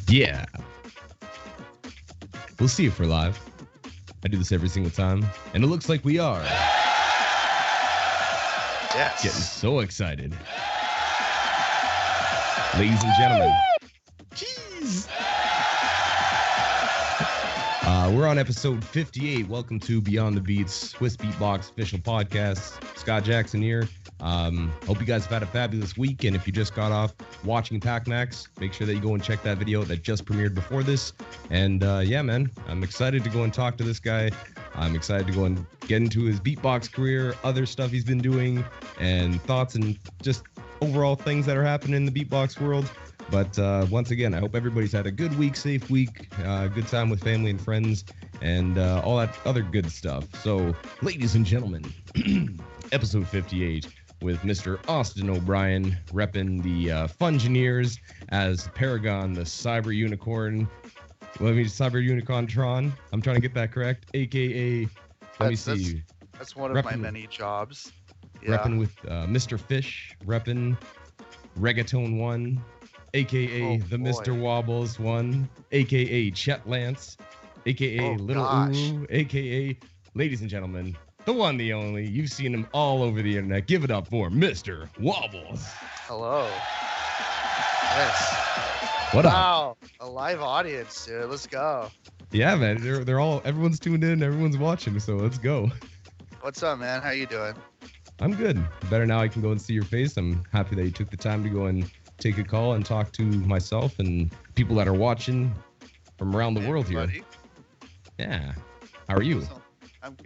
Yeah. We'll see if we're live. I do this every single time, and it looks like we are. Yes. Getting so excited. Ladies and gentlemen. Jeez. We're on episode 58. Welcome to Beyond the Beats, Swiss Beatbox official podcast. Scott Jackson here. Hope you guys have had a fabulous week, and if you just got off watching Pac-Max, make sure that you go and check that video that just premiered before this. And yeah, man, I'm excited to go and talk to this guy. I'm excited to go and get into his beatbox career, other stuff he's been doing, and thoughts and just overall things that are happening in the beatbox world. But once again, I hope everybody's had a good week, safe week, good time with family and friends, and all that other good stuff. So, ladies and gentlemen, episode 58 with Mr. Austin O'Brien, repping the Fungineers as Paragon, the Cyber Unicorn. Cyber Unicorn Tron. I'm trying to get that correct. AKA, let me see. That's one of my many jobs. Yeah. Repping with Mr. Fish, repping Reggaeton 1, AKA the boy. Mr. Wobbles 1, AKA Chet Lance, AKA Little Uru, AKA, ladies and gentlemen, the one, the only. You've seen him all over the internet. Give it up for Mr. Wobbles. Hello. Yes. What up? Wow, a live audience, dude. Let's go. Yeah, man. They're all, everyone's tuned in, everyone's watching, so let's go. What's up, man? How you doing? I'm good. Better now I can go and see your face. I'm happy that you took the time to go and take a call and talk to myself and people that are watching from around the world here. Yeah. How are you?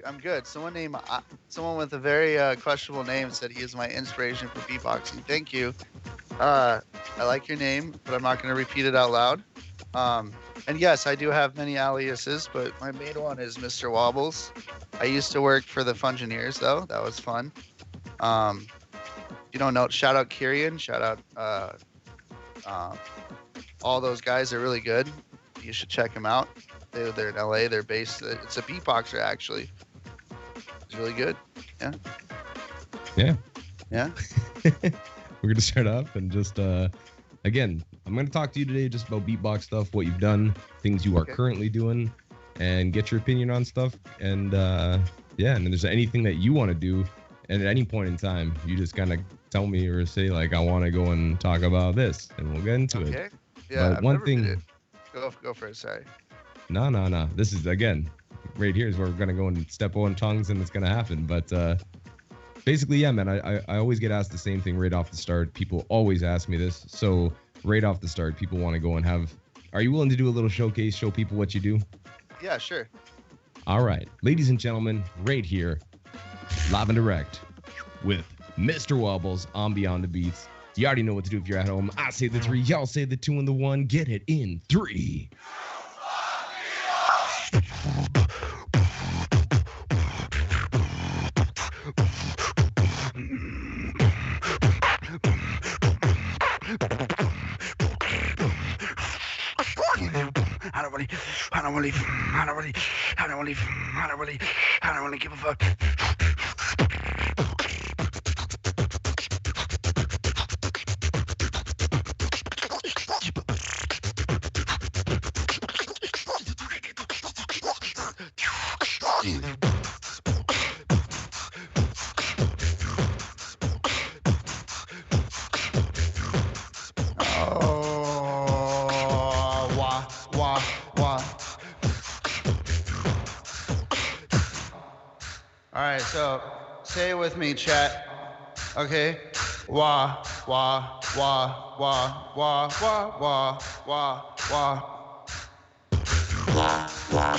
I'm good. Someone with a very questionable name said he is my inspiration for beatboxing. Thank you. I like your name, but I'm not going to repeat it out loud. And yes, I do have many aliases, but my main one is Mr. Wobbles. I used to work for the Fungineers, though. That was fun. You don't know, shout out Kyrian, shout out all those guys are really good. You should check them out. They're in LA. They're based. It's a beatboxer, actually. It's really good. Yeah. Yeah. Yeah. We're gonna start off and just again, I'm gonna talk to you today just about beatbox stuff, what you've done, things you are currently doing, and get your opinion on stuff. And yeah, and if there's anything that you want to do, and at any point in time, you just kind of tell me or say like, I want to go and talk about this, and we'll get into it. Yeah. But one thing. Go for it. Sorry. No. This is, again, right here is where we're going to go and step on tongues and it's going to happen. But basically, yeah, man, I always get asked the same thing right off the start. People always ask me this. So right off the start, people want to go and have, are you willing to do a little showcase, show people what you do? Yeah, sure. All right. Ladies and gentlemen, right here, live and direct with Mr. Wobbles on Beyond the Beats. You already know what to do if you're at home. I say the 3, y'all say the 2 and the 1. Get it in 3. I don't really give a fuck. All right, so say it with me, chat. Okay. Wah, wah, wah, wah, wah, wah, wah, wah, wah. Wah, wah.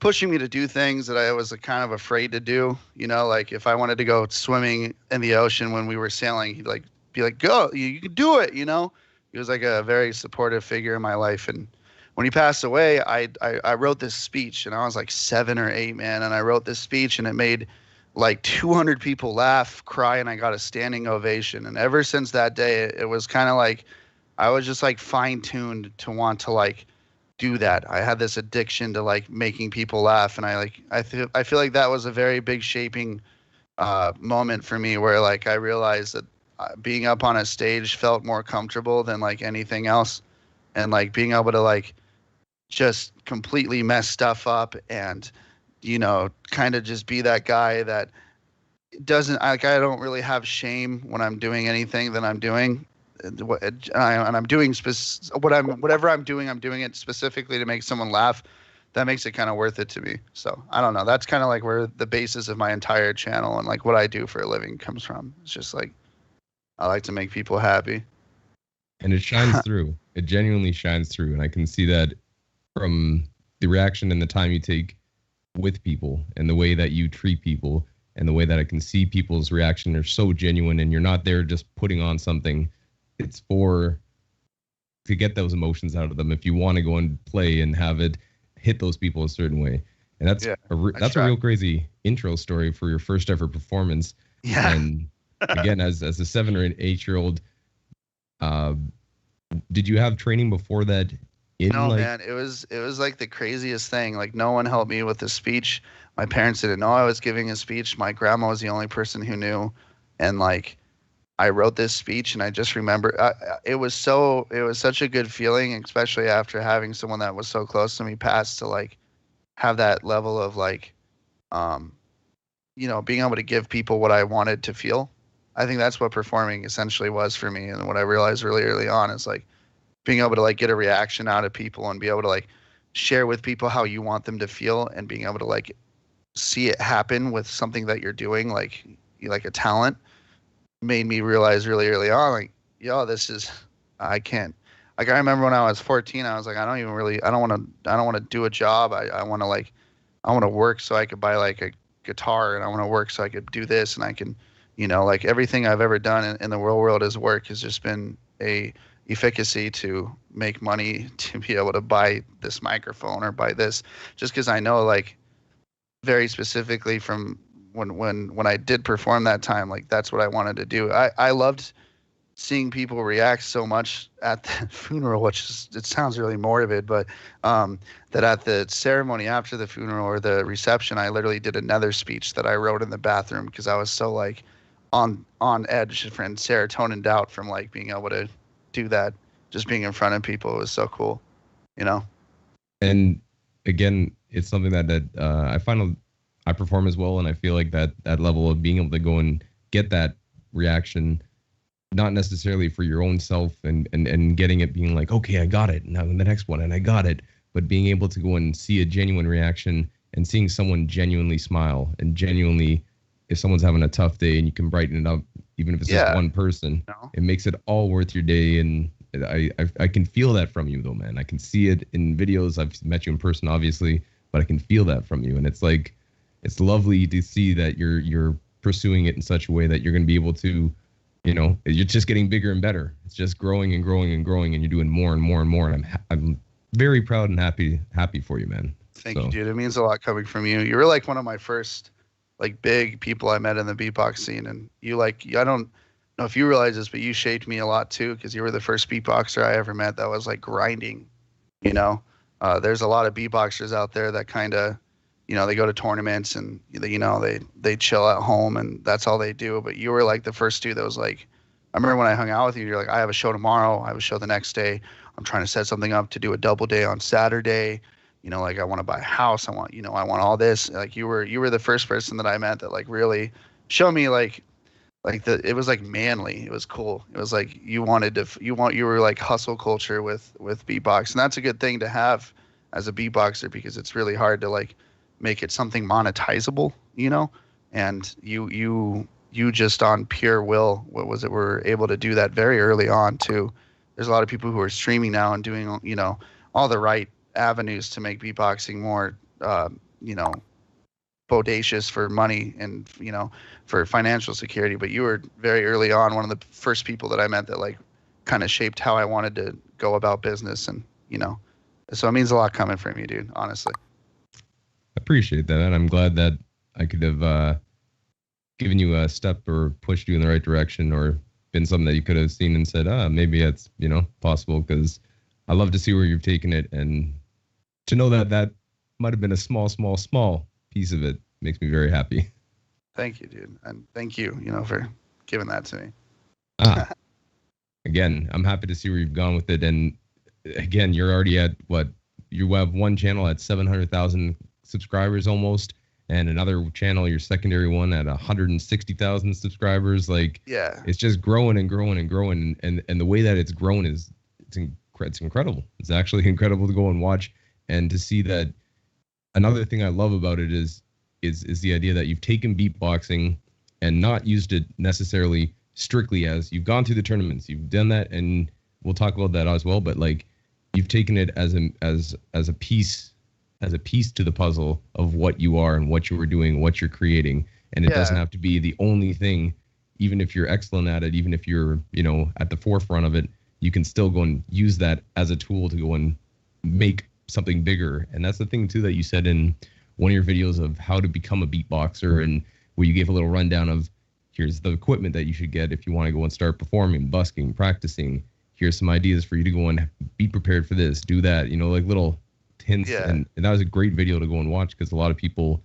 pushing me to do things that I was kind of afraid to do. You know, like if I wanted to go swimming in the ocean when we were sailing, he'd like be like, "Go, you can do it." You know, he was like a very supportive figure in my life. And when he passed away, I wrote this speech, and I was like 7 or 8, man. And I wrote this speech, and it made like 200 people laugh, cry, and I got a standing ovation. And ever since that day, it was kind of like I was just like fine-tuned to want to like do that. I had this addiction to like making people laugh, and I feel like that was a very big shaping moment for me, where like I realized that being up on a stage felt more comfortable than like anything else, and like being able to like just completely mess stuff up and kind of just be that guy that doesn't like, I don't really have shame when I'm doing anything that I'm doing. And I'm doing whatever I'm doing it specifically to make someone laugh. That makes it kind of worth it to me. So I don't know. That's kind of like where the basis of my entire channel and like what I do for a living comes from. It's just like I like to make people happy. And it shines through. It genuinely shines through. And I can see that from the reaction and the time you take with people and the way that you treat people and the way that I can see people's reaction are so genuine, and you're not there just putting on something. It's to get those emotions out of them if you want to go and play and have it hit those people a certain way. And that's a real crazy intro story for your first ever performance. Yeah. And again, as a 7 or 8 year old, did you have training before that? No, man, it was like the craziest thing. Like no one helped me with the speech. My parents didn't know I was giving a speech. My grandma was the only person who knew. And like, I wrote this speech, and I just remember it was such a good feeling, especially after having someone that was so close to me pass, to like have that level of like, being able to give people what I wanted to feel. I think that's what performing essentially was for me. And what I realized really early on is like being able to like get a reaction out of people and be able to like share with people how you want them to feel, and being able to like see it happen with something that you're doing, like a talent, made me realize really early on, like, yo, I can't. Like I remember when I was 14, I was like, I don't want to do a job. I want to work so I could buy like a guitar, and I want to work so I could do this, and I can, like everything I've ever done in the real world as work has just been a efficacy to make money, to be able to buy this microphone or buy this, just because I know like very specifically from when I did perform that time, like that's what I wanted to do. I loved seeing people react so much at the funeral, which is, it sounds really morbid, but that at the ceremony after the funeral or the reception, I literally did another speech that I wrote in the bathroom because I was so like on edge and serotonin out from like being able to do that, just being in front of people. It was so cool, And again, it's something that I find I perform as well, and I feel like that level of being able to go and get that reaction, not necessarily for your own self and getting it being like, okay, I got it, now in the next one, and I got it, but being able to go and see a genuine reaction and seeing someone genuinely smile, and genuinely, if someone's having a tough day and you can brighten it up, even if it's just one person, it makes it all worth your day. And I can feel that from you though, man. I can see it in videos. I've met you in person, obviously, but I can feel that from you. And it's like, it's lovely to see that you're pursuing it in such a way that you're going to be able to, you're just getting bigger and better. It's just growing and growing and growing, and you're doing more and more and more. And I'm very proud and happy for you, man. Thank you, dude. It means a lot coming from you. You were like one of my first like big people I met in the beatbox scene, and I don't know if you realize this, but you shaped me a lot too, because you were the first beatboxer I ever met that was like grinding. There's a lot of beatboxers out there that kind of, they go to tournaments and they chill at home and that's all they do. But you were like the first dude that was like, I remember when I hung out with you, you're like, I have a show tomorrow, I have a show the next day, I'm trying to set something up to do a double day on Saturday. Like I want to buy a house. I want all this. Like you were the first person that I met that like really showed me like it was like manly. It was cool. It was like you were like hustle culture with beatbox. And that's a good thing to have as a beatboxer, because it's really hard to like make it something monetizable, and you just on pure will, were able to do that very early on too. There's a lot of people who are streaming now and doing, all the right avenues to make beatboxing more you know, bodacious for money and, you know, for financial security. But you were very early on one of the first people that I met that like kind of shaped how I wanted to go about business. And, you know, so it means a lot coming from you, dude, honestly. I appreciate that. And I'm glad that I could have given you a step or pushed you in the right direction, or been something that you could have seen and said, maybe that's, you know, possible. Because I love to see where you've taken it, and to know that that might have been a small piece of it makes me very happy. Thank you, dude. And thank you, you know, for giving that to me. Again, I'm happy to see where you've gone with it. And again, you're already at what? You have one channel at 700,000 subscribers almost, and another channel, your secondary one, at 160,000 subscribers. Like, yeah, it's just growing and growing and growing. And the way that it's grown is it's incredible. It's actually incredible to go and watch, and to see that. Another thing I love about it is the idea that you've taken beatboxing and not used it necessarily strictly as you've gone through the tournaments. You've done that, and we'll talk about that as well. But like, you've taken it as a piece to the puzzle of what you are and what you were doing, what you're creating. And it doesn't have to be the only thing. Even if you're excellent at it, even if you're, you know, at the forefront of it, you can still go and use that as a tool to go and make something bigger. And that's the thing too that you said in one of your videos of how to become a beatboxer, and where you gave a little rundown of here's the equipment that you should get if you want to go and start performing, busking, practicing. Here's some ideas for you to go and be prepared for this, do that, you know, like little hints. And that was a great video to go and watch, because a lot of people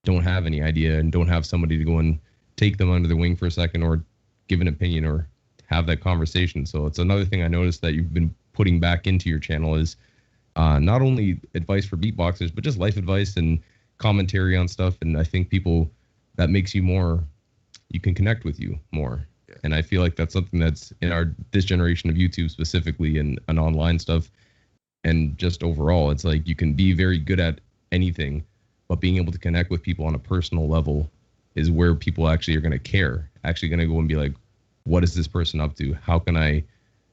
don't have any idea and don't have somebody to go and take them under the wing for a second, or give an opinion, or have that conversation. So it's another thing I noticed that you've been putting back into your channel is not only advice for beatboxers, but just life advice and commentary on stuff. And I think that makes you more, you can connect with you more. Yeah. And I feel like that's something that's in this generation of YouTube specifically, and online stuff, and just overall, it's like you can be very good at anything, but being able to connect with people on a personal level is where people actually are going to care, actually going to go and be like, what is this person up to? How can I,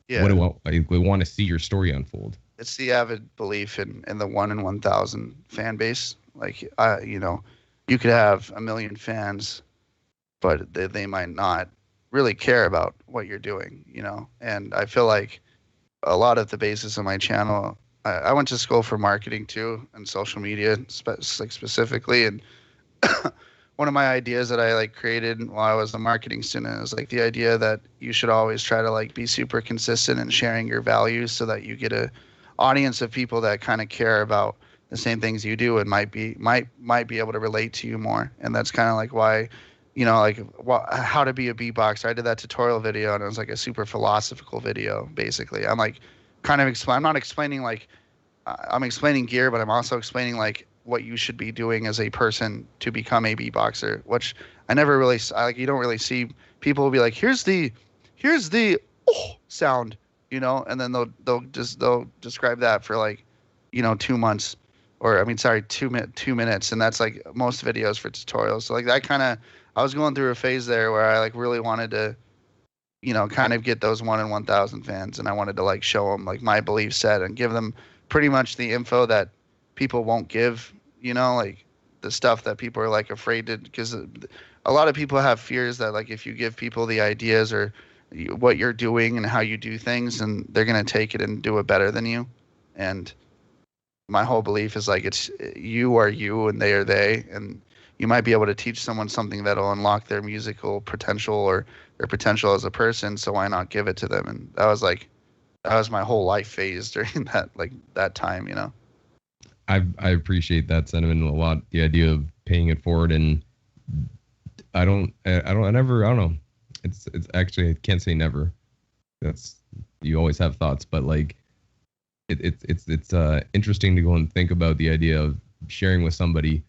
what do I want to see your story unfold? It's the avid belief in the 1 in 1,000 fan base. Like, you know, you could have 1 million fans, but they might not really care about what you're doing, you know? And I feel like a lot of the basis of my channel, I went to school for marketing too, and social media specifically. And one of my ideas that I like created while I was a marketing student is like the idea that you should always try to like be super consistent in sharing your values, so that you get a audience of people that kind of care about the same things you do and might be able to relate to you more. And that's kind of like why, you know, like how to be a beatboxer. I did that tutorial video, and it was like a super philosophical video. Basically, I'm like kind of I'm not explaining like I'm explaining gear, but I'm also explaining like what you should be doing as a person to become a beatboxer, which I never really like. You don't really see people will be like, here's the sound, you know, and then they'll describe that for like, you know, 2 months, or I mean, sorry, 2 minutes, and that's like most videos for tutorials. So like that I was going through a phase there where I like really wanted to, you know, kind of get those 1 in 1,000 fans, and I wanted to like show them like my belief set and give them pretty much the info that people won't give, you know, like the stuff that people are like afraid to, because a lot of people have fears that like if you give people the ideas or what you're doing and how you do things, and they're going to take it and do it better than you. And my whole belief is like, it's you are you and they are they, and you might be able to teach someone something that'll unlock their musical potential or their potential as a person, so why not give it to them? And that was my whole life phase during that time, you know. I appreciate that sentiment a lot, the idea of paying it forward. And I don't know. It's actually, I can't say never. You always have thoughts, but like it's interesting to go and think about the idea of sharing with somebody,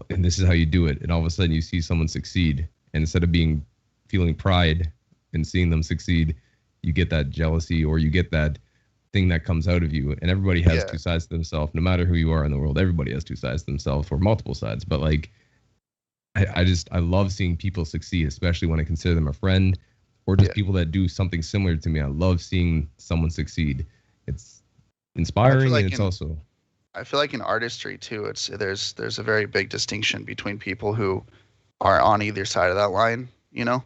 and this is how you do it. And all of a sudden you see someone succeed, and instead of feeling pride in seeing them succeed, you get that jealousy, or you get that thing that comes out of you. And everybody has two sides to themselves, no matter who you are in the world. Everybody has two sides to themselves, or multiple sides. But like, I love seeing people succeed, especially when I consider them a friend, or just people that do something similar to me. I love seeing someone succeed. It's inspiring, like, and it's also I feel like in artistry too, there's a very big distinction between people who are on either side of that line, you know,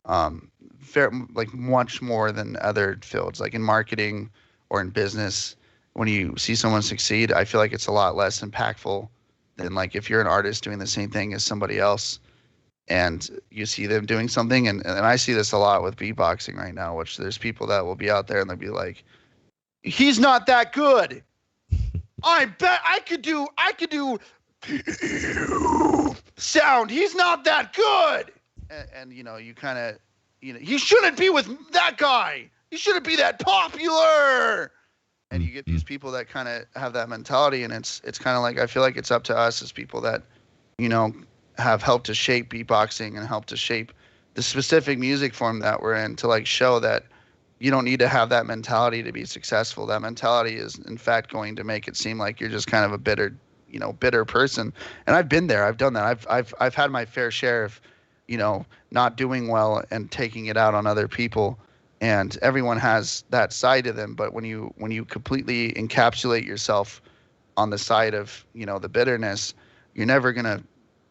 like much more than other fields, like in marketing or in business. When you see someone succeed, I feel like it's a lot less impactful than like if you're an artist doing the same thing as somebody else and you see them doing something. And I see this a lot with beatboxing right now, which there's people that will be out there and they'll be like, he's not that good. I bet I could do sound. He's not that good. And you know, you kind of, you know, he shouldn't be with that guy. He shouldn't be that popular. And you get these people that kind of have that mentality, and it's kind of like, I feel like it's up to us as people that, you know, have helped to shape beatboxing and helped to shape the specific music form that we're in, to like show that you don't need to have that mentality to be successful. That mentality is in fact going to make it seem like you're just kind of a bitter person. And I've been there. I've done that. I've had my fair share of, you know, not doing well and taking it out on other people. And everyone has that side of them. But when you completely encapsulate yourself on the side of, you know, the bitterness, you're never going to,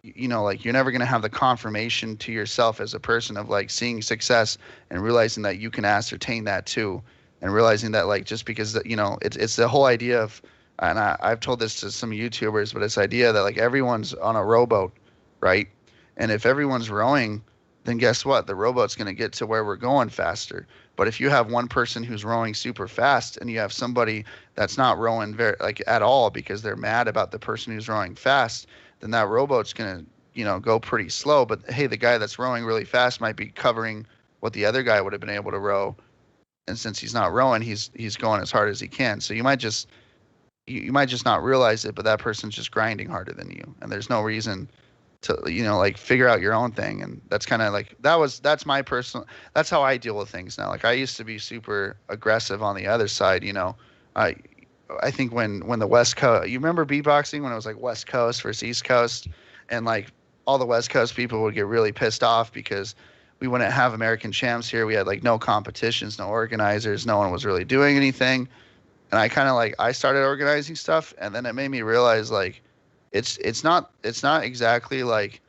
you know, like you're never going to have the confirmation to yourself as a person of like seeing success and realizing that you can ascertain that too. And realizing that like, just because, you know, it's the whole idea of, and I've told this to some YouTubers, but it's the idea that like everyone's on a rowboat, right? And if everyone's rowing, then guess what? The rowboat's going to get to where we're going faster. But if you have one person who's rowing super fast and you have somebody that's not rowing very like at all because they're mad about the person who's rowing fast, then that rowboat's going to, you know, go pretty slow. But hey, the guy that's rowing really fast might be covering what the other guy would have been able to row. And since he's not rowing, he's going as hard as he can. So you might just not realize it, but that person's just grinding harder than you. And there's no reason to, you know, like figure out your own thing. And that's kind of like, that's my personal, that's how I deal with things now. Like I used to be super aggressive on the other side, you know. I think when the West Coast, you remember beatboxing when it was like West Coast versus East Coast, and like all the West Coast people would get really pissed off because we wouldn't have American champs here. We had like no competitions, no organizers, no one was really doing anything. And I kind of like, I started organizing stuff, and then it made me realize like, it's not exactly like,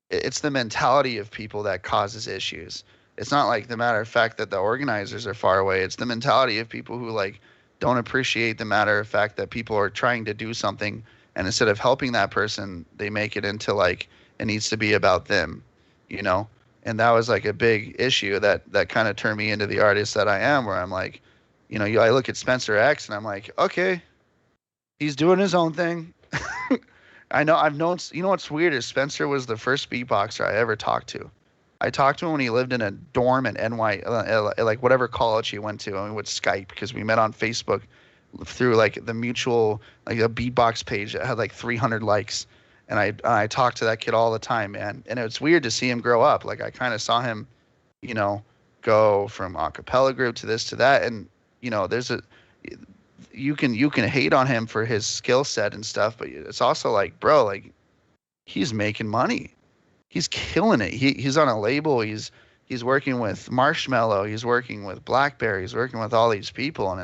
it's the mentality of people that causes issues. It's not like the matter of fact that the organizers are far away. It's the mentality of people who like don't appreciate the matter of fact that people are trying to do something, and instead of helping that person, they make it into like it needs to be about them, you know. And that was like a big issue that kind of turned me into the artist that I am, where I'm like, you know, I look at Spencer X and I'm like, okay, he's doing his own thing. I know, I've known, you know what's weird is Spencer was the first beatboxer I ever talked to. I talked to him when he lived in a dorm at NY, like whatever college he went to, and we would Skype because we met on Facebook through like the mutual, like a beatbox page that had like 300 likes. And I talked to that kid all the time, man. And it's weird to see him grow up. Like I kind of saw him, you know, go from a cappella group to this to that. And, you know, you can hate on him for his skill set and stuff, but it's also like, bro, like he's making money. He's killing it. He's on a label. He's working with Marshmello. He's working with Blackberry. He's working with all these people. And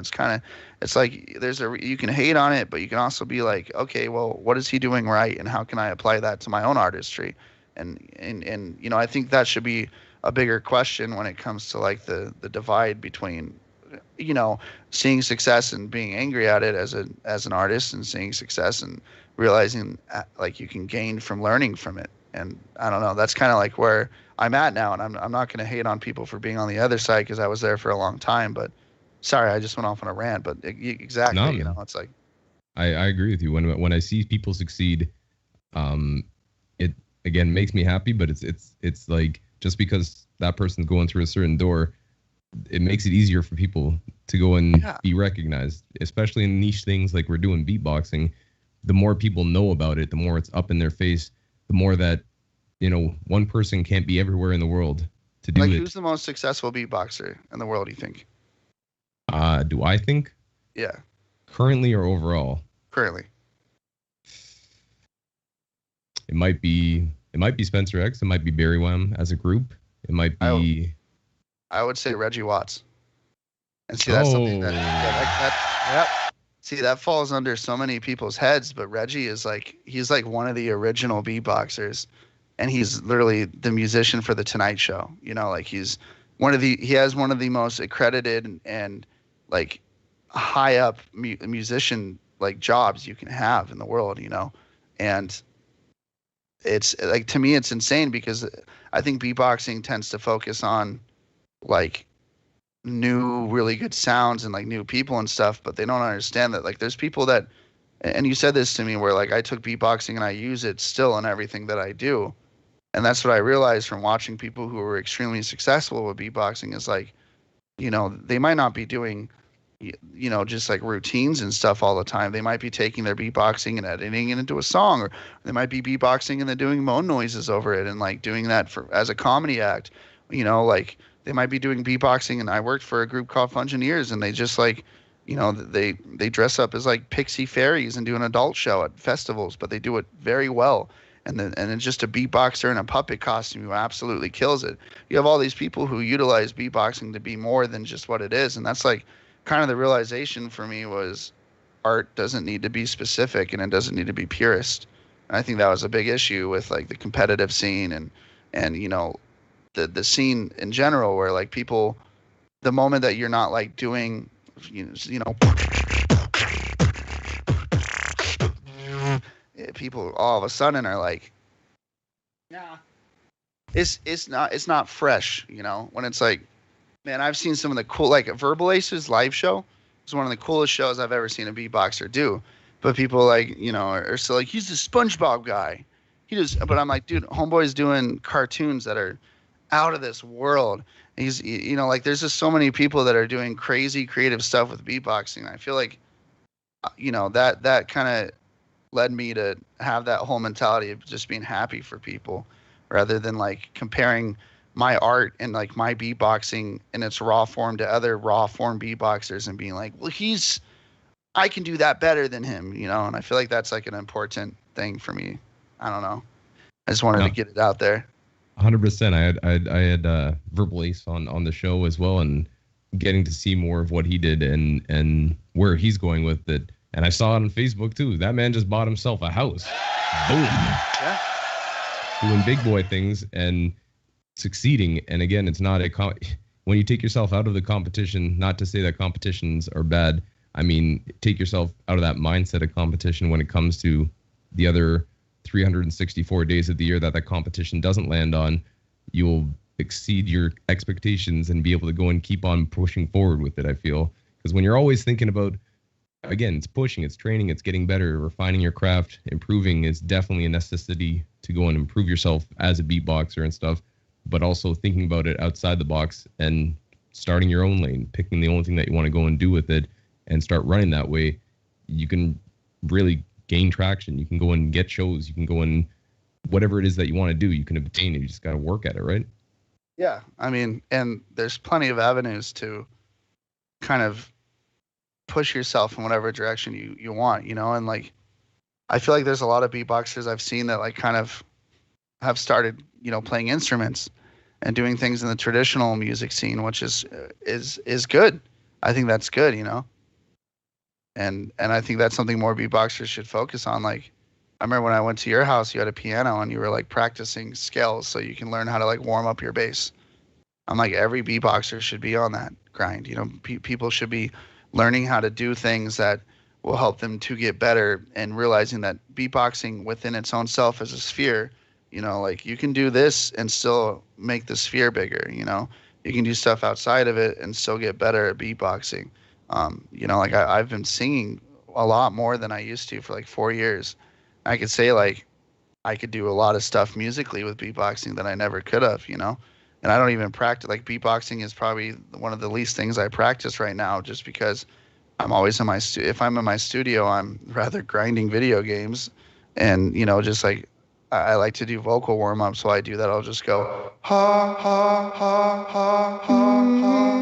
it's like you can hate on it, but you can also be like, okay, well, what is he doing right? And how can I apply that to my own artistry? And you know, I think that should be a bigger question when it comes to like the divide between, you know, seeing success and being angry at it as an artist, and seeing success and realizing like you can gain from learning from it. And I don't know, that's kind of like where I'm at now. And I'm not going to hate on people for being on the other side because I was there for a long time. But sorry, I just went off on a rant. But exactly, no, you know, it's like I agree with you. When I see people succeed, it again makes me happy. But it's like just because that person's going through a certain door, it makes it easier for people to go and be recognized, especially in niche things like we're doing beatboxing. The more people know about it, the more it's up in their face, the more that, you know, one person can't be everywhere in the world to do it. Like, who's the most successful beatboxer in the world, do you think? Do I think? Yeah. Currently or overall? Currently. It might be Spencer X. It might be Barry Wham as a group. It might be... I would say Reggie Watts. And see, that's something that... Yeah, See, that falls under so many people's heads, but Reggie is like, he's like one of the original beatboxers, and he's literally the musician for the Tonight Show. You know, like he has one of the most accredited and like high up musician like jobs you can have in the world, you know. And it's like, to me, it's insane because I think beatboxing tends to focus on like new really good sounds and like new people and stuff, but they don't understand that like there's people that, and you said this to me, where like I took beatboxing and I use it still in everything that I do. And that's what I realized from watching people who were extremely successful with beatboxing is like, you know, they might not be doing, you know, just like routines and stuff all the time. They might be taking their beatboxing and editing it into a song, or they might be beatboxing and then doing moan noises over it and like doing that for as a comedy act. You know, like they might be doing beatboxing, and I worked for a group called Fungineers, and they just like, you know, they dress up as like pixie fairies and do an adult show at festivals, but they do it very well. And it's just a beatboxer in a puppet costume who absolutely kills it. You have all these people who utilize beatboxing to be more than just what it is, and that's like kind of the realization for me was art doesn't need to be specific and it doesn't need to be purist. And I think that was a big issue with like the competitive scene and you know, the scene in general, where like people, the moment that you're not like doing, you know, people all of a sudden are like, yeah, it's not fresh, you know. When it's like, man, I've seen some of the cool, like Verbal Ace's live show is one of the coolest shows I've ever seen a beatboxer do. But people like, you know, are still like, he's the SpongeBob guy. But I'm like, dude, homeboy's doing cartoons that are out of this world. He's, you know, like there's just so many people that are doing crazy creative stuff with beatboxing. I feel like, you know, that kind of led me to have that whole mentality of just being happy for people, rather than like comparing my art and like my beatboxing in its raw form to other raw form beatboxers and being like, well, I can do that better than him, you know. And I feel like that's like an important thing for me. I don't know. I just wanted to get it out there. 100%. I had Verbal Ace on the show as well, and getting to see more of what he did and where he's going with it. And I saw it on Facebook too. That man just bought himself a house. Boom. Yeah. Doing big boy things and succeeding. And again, it's not when you take yourself out of the competition, not to say that competitions are bad. I mean, take yourself out of that mindset of competition when it comes to the other 364 days of the year that competition doesn't land on. You'll exceed your expectations and be able to go and keep on pushing forward with it, I feel. Because when you're always thinking about, again, it's pushing, it's training, it's getting better, refining your craft, improving is definitely a necessity to go and improve yourself as a beatboxer and stuff, but also thinking about it outside the box and starting your own lane, picking the only thing that you want to go and do with it and start running that way. You can really gain traction. You can go and get shows. You can go and whatever it is that you want to do, you can obtain it. You just got to work at it, right? Yeah. I mean, and there's plenty of avenues to kind of push yourself in whatever direction you want, you know. And like, I feel like there's a lot of beatboxers I've seen that like kind of have started, you know, playing instruments and doing things in the traditional music scene, which is good. I think that's good, you know. And I think that's something more beatboxers should focus on. Like, I remember when I went to your house, you had a piano and you were like practicing scales so you can learn how to like warm up your bass. I'm like, every beatboxer should be on that grind. You know, people should be learning how to do things that will help them to get better, and realizing that beatboxing within its own self is a sphere. You know, like you can do this and still make the sphere bigger, you know. You can do stuff outside of it and still get better at beatboxing. You know, like I've been singing a lot more than I used to for like 4 years. I could say like I could do a lot of stuff musically with beatboxing that I never could have, you know. And I don't even practice. Like beatboxing is probably one of the least things I practice right now, just because I'm always in my if I'm in my studio, I'm rather grinding video games, and you know, just like I like to do vocal warm up, so I do that. I'll just go ha ha ha ha ha ha ha ha.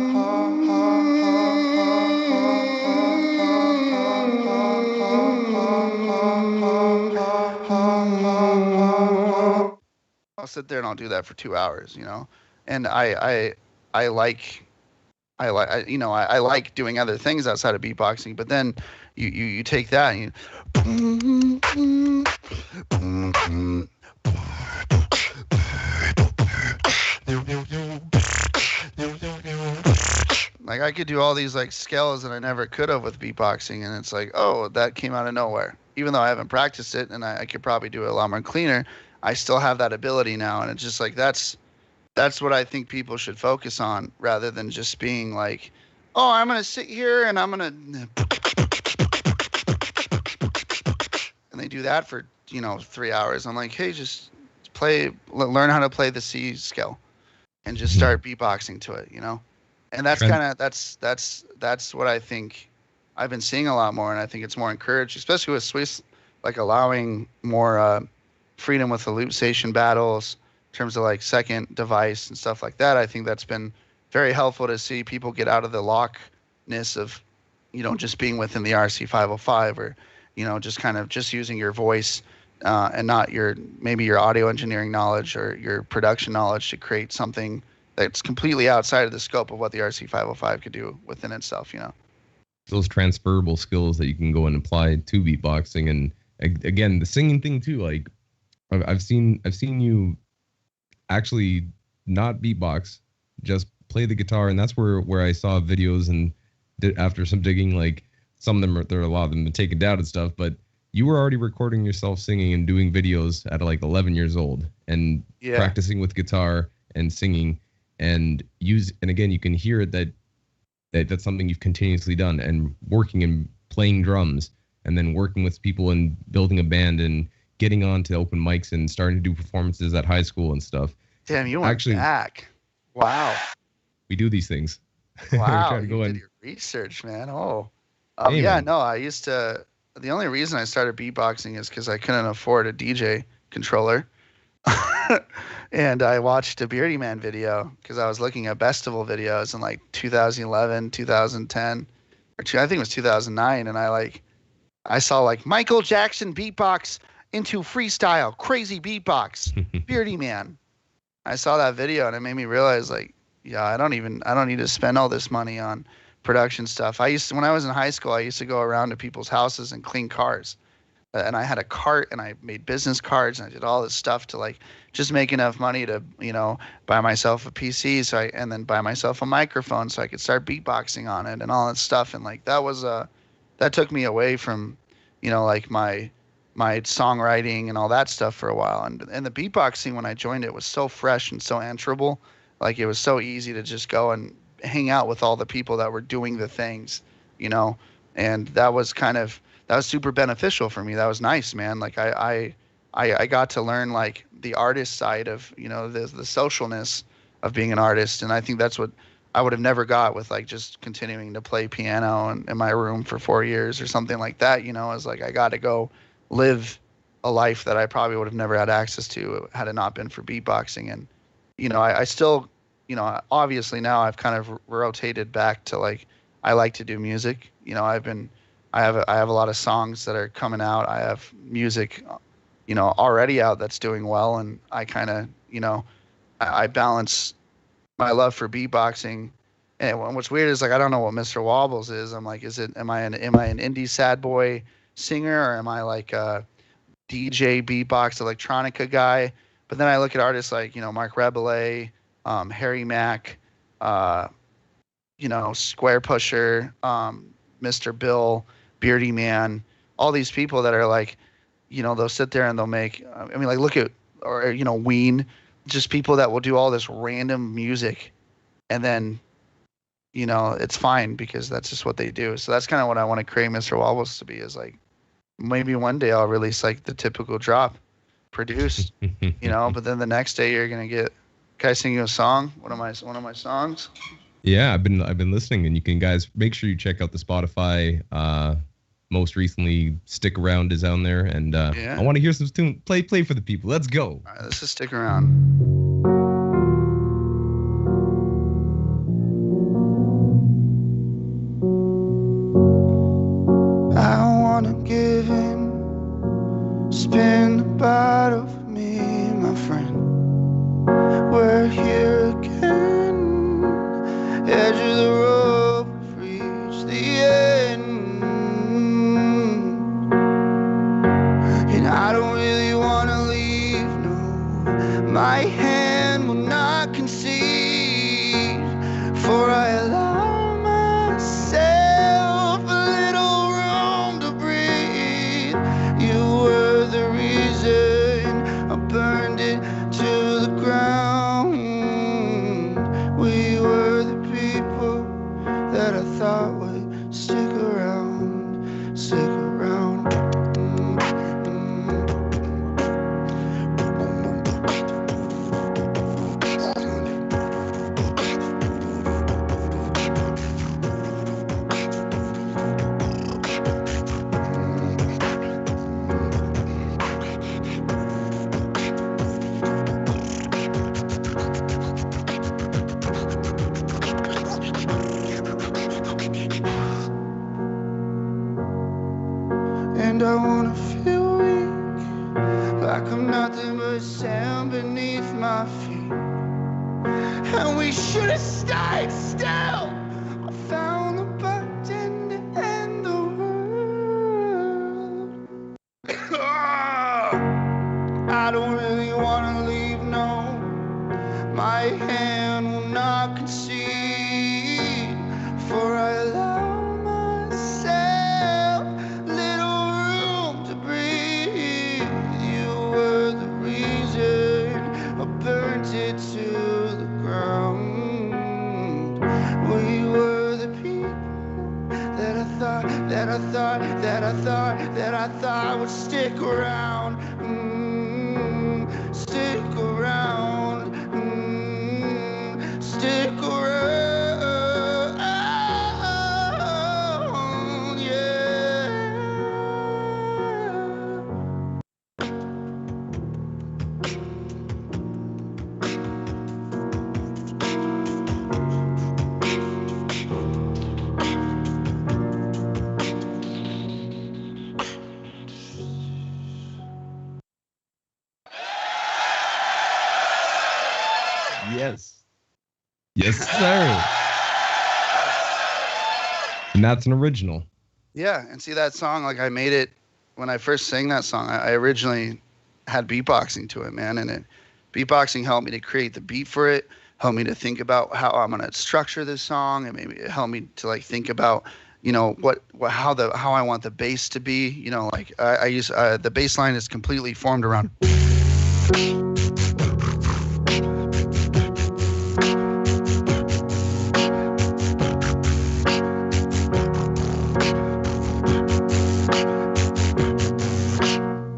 I'll sit there and I'll do that for 2 hours, you know. And I like I like, I like doing other things outside of beatboxing, but then you take that and like I could do all these like scales that I never could have with beatboxing, and it's like, oh, that came out of nowhere. Even though I haven't practiced it, and I could probably do it a lot more cleaner, I still have that ability now, and it's just like that's what I think people should focus on, rather than just being like, oh, I'm gonna sit here and I'm gonna, and they do that for 3 hours. I'm like, hey, just learn how to play the C scale, and just start beatboxing to it, And that's that's what I think I've been seeing a lot more, and I think it's more encouraged, especially with Swiss, like allowing more freedom with the loop station battles in terms of like second device and stuff like that. I think that's been very helpful to see people get out of the lockness of, just being within the RC 505, or, just kind of just using your voice and not maybe your audio engineering knowledge or your production knowledge to create something that's completely outside of the scope of what the RC 505 could do within itself, Those transferable skills that you can go and apply to beatboxing. And again, the singing thing too, like I've seen you actually not beatbox, just play the guitar. And that's where I saw videos, and after some digging, like some of them there are a lot of them taken down and stuff, but you were already recording yourself singing and doing videos at like 11 years old and practicing with guitar and singing. And again, you can hear it that's something you've continuously done, and working and playing drums, and then working with people and building a band and getting on to open mics and starting to do performances at high school and stuff. Damn, you went back. Wow. We do these things. Wow, you did your research, man. Oh. Hey, yeah, man. no, I used to. The only reason I started beatboxing is because I couldn't afford a DJ controller. And I watched a Beardy Man video because I was looking at Bestival videos in like 2011, 2010, or I think it was 2009, and I saw like Michael Jackson beatbox into freestyle, crazy beatbox, Beardy Man. I saw that video and it made me realize, like, yeah, I don't need to spend all this money on production stuff. When I was in high school, I used to go around to people's houses and clean cars. And I had a cart, and I made business cards, and I did all this stuff to like just make enough money to, buy myself a PC, and then buy myself a microphone so I could start beatboxing on it and all that stuff. And like that took me away from, like my songwriting and all that stuff for a while. And the beatboxing, when I joined it, was so fresh and so answerable. Like it was so easy to just go and hang out with all the people that were doing the things, and that was super beneficial for me. That was nice, man. Like I got to learn like the artist side of, the socialness of being an artist. And I think that's what I would have never got with like just continuing to play piano in my room for 4 years or something like that. It's like I got to go live a life that I probably would have never had access to had it not been for beatboxing. And, I still, obviously now I've kind of rotated back to like, I like to do music. I have a lot of songs that are coming out. I have music, already out that's doing well, and I kind of, I balance my love for beatboxing. And what's weird is like I don't know what Mr.Wobbles is. I'm like, am I an indie sad boy singer, or am I like a DJ beatbox electronica guy? But then I look at artists like Mark Rebele, Harry Mack, Square Pusher, Mr. Bill, Beardy Man, all these people that are like, they'll sit there and they'll make, like look at, or, Ween, just people that will do all this random music, and then, it's fine because that's just what they do. So that's kind of what I want to create Mr.Wobbles to be, is like, maybe one day I'll release like the typical drop produced, but then the next day you're going to get, can I sing you a song? One of my songs? Yeah, I've been listening, and you can guys make sure you check out the Spotify. Most recently, Stick Around is on there, and I want to hear some tune. Play for the people. Let's go. All right, let's just stick around. I wanna give in, spin the bottle for me, my friend. We're here again, edge of the road. burned it to the ground. We were the people that I thought would stick around, stick around. And I wanna feel weak, like I'm nothing but sand beneath my feet. And we should have stayed still. I found the button to end the world. I don't really wanna leave, no. My hand will not concede, for I allow myself little room to breathe. You were the reason I burnt it to the ground. We were the people that I thought would stick around. Stick around. Stick around. Yeah. Yes. Yes, sir. And that's an original. Yeah, and see that song, like I made it when I first sang that song. I originally had beatboxing to it, man, and beatboxing helped me to create the beat for it, helped me to think about how I'm gonna structure this song, and maybe it helped me to like think about, you know, how I want the bass to be. You know, like I use the bass line is completely formed around.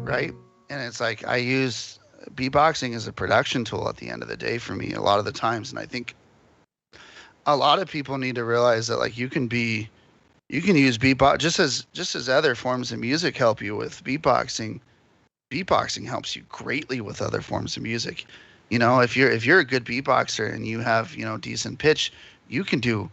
Right? And it's like I use beatboxing as a production tool at the end of the day for me a lot of the times. And I think a lot of people need to realize that like you can use beatbox just as other forms of music help you with beatboxing. Beatboxing helps you greatly with other forms of music. You know, if you're a good beatboxer and you have, you know, decent pitch, you can do,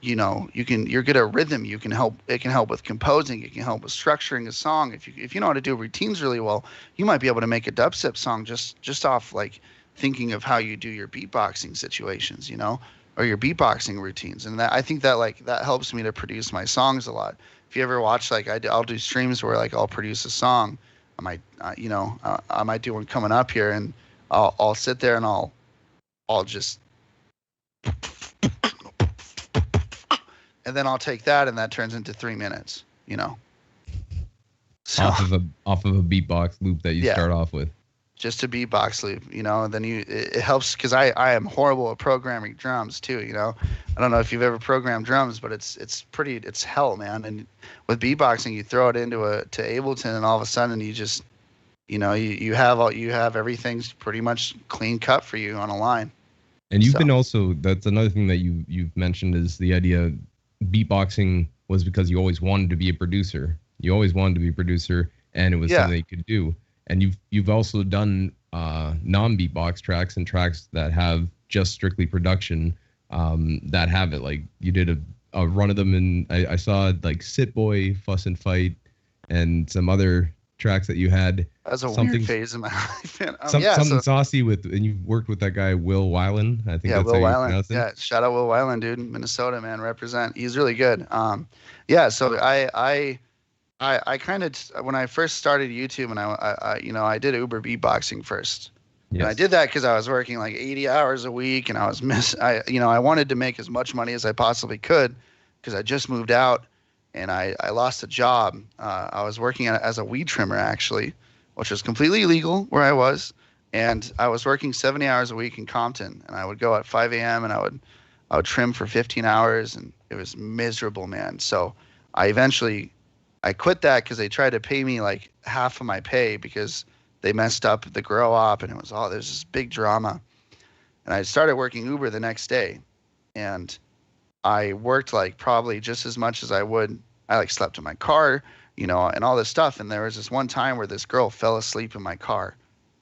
you know, you're good at rhythm. It can help with composing. It can help with structuring a song. If you know how to do routines really well, you might be able to make a dubstep song just off like thinking of how you do your beatboxing situations, you know, or your beatboxing routines. And I think that helps me to produce my songs a lot. If you ever watch, like I'll do streams where like I'll produce a song. I might do one coming up here, and I'll sit there and I'll just, and then I'll take that, and that turns into 3 minutes, you know. So, off of a beatbox loop that you start off with. Just a beatbox loop, you know. And then it helps because I am horrible at programming drums too, you know. I don't know if you've ever programmed drums, but it's hell, man. And with beatboxing, you throw it to Ableton, and all of a sudden you just, you know, you have everything's pretty much clean cut for you on a line. And you've been also, that's another thing that you've mentioned, is the idea beatboxing was because you always wanted to be a producer. You always wanted to be a producer, and it was something that you could do. And you've also done non-beatbox tracks and tracks that have just strictly production that have it. Like you did a run of them, and I saw like Sit Boy, Fuss and Fight, and some other tracks that you had. That's a weird phase in my life. Something saucy with, and you worked with that guy Will Weiland. I think that's Will how you Weiland. pronounce it. Yeah, shout out Will Weiland, dude, Minnesota, man, represent. He's really good. So I kind of, when I first started YouTube, and I did Uber beatboxing first. Yes. And I did that because I was working like 80 hours a week, and I wanted to make as much money as I possibly could because I just moved out, and I lost a job. I was working as a weed trimmer, actually, which was completely illegal where I was. And I was working 70 hours a week in Compton, and I would go at 5 a.m. and I would trim for 15 hours, and it was miserable, man. So I quit that because they tried to pay me like half of my pay because they messed up the grow op, and there's this big drama. And I started working Uber the next day, and I worked like probably just as much as I would. I like slept in my car, and all this stuff. And there was this one time where this girl fell asleep in my car,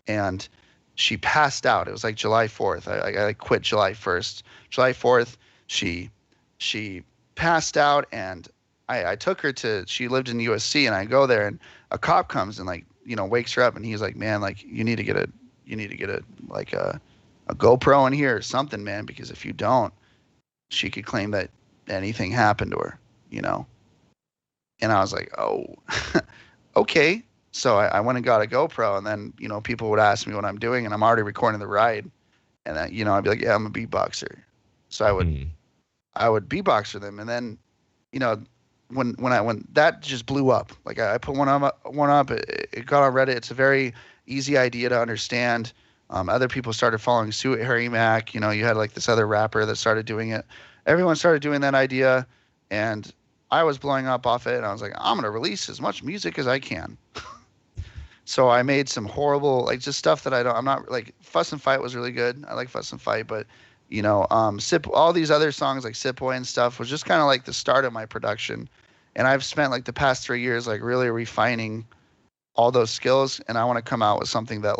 and she passed out. It was like July 4th. I quit July 1st. July 4th, she passed out, and I took her she lived in USC, and I go there, and a cop comes and like, wakes her up, and he's like, man, like you need to get a like a GoPro in here or something, man, because if you don't, she could claim that anything happened to her, And I was like, oh, okay. So I went and got a GoPro, and then, people would ask me what I'm doing, and I'm already recording the ride. And then, I'd be like, yeah, I'm a beatboxer. So I would beatboxer them. And then, when that just blew up, like I put one up, it got on Reddit. It's a very easy idea to understand. Other people started following suit. Harry Mack, you had like this other rapper that started doing it. Everyone started doing that idea, and I was blowing up off it. And I was like, I'm going to release as much music as I can. So I made some horrible, like just stuff that I'm not like. Fuss and Fight was really good. I like Fuss and Fight, but all these other songs like Sip Boy and stuff was just kind of like the start of my production. And I've spent like the past 3 years like really refining all those skills, and I want to come out with something that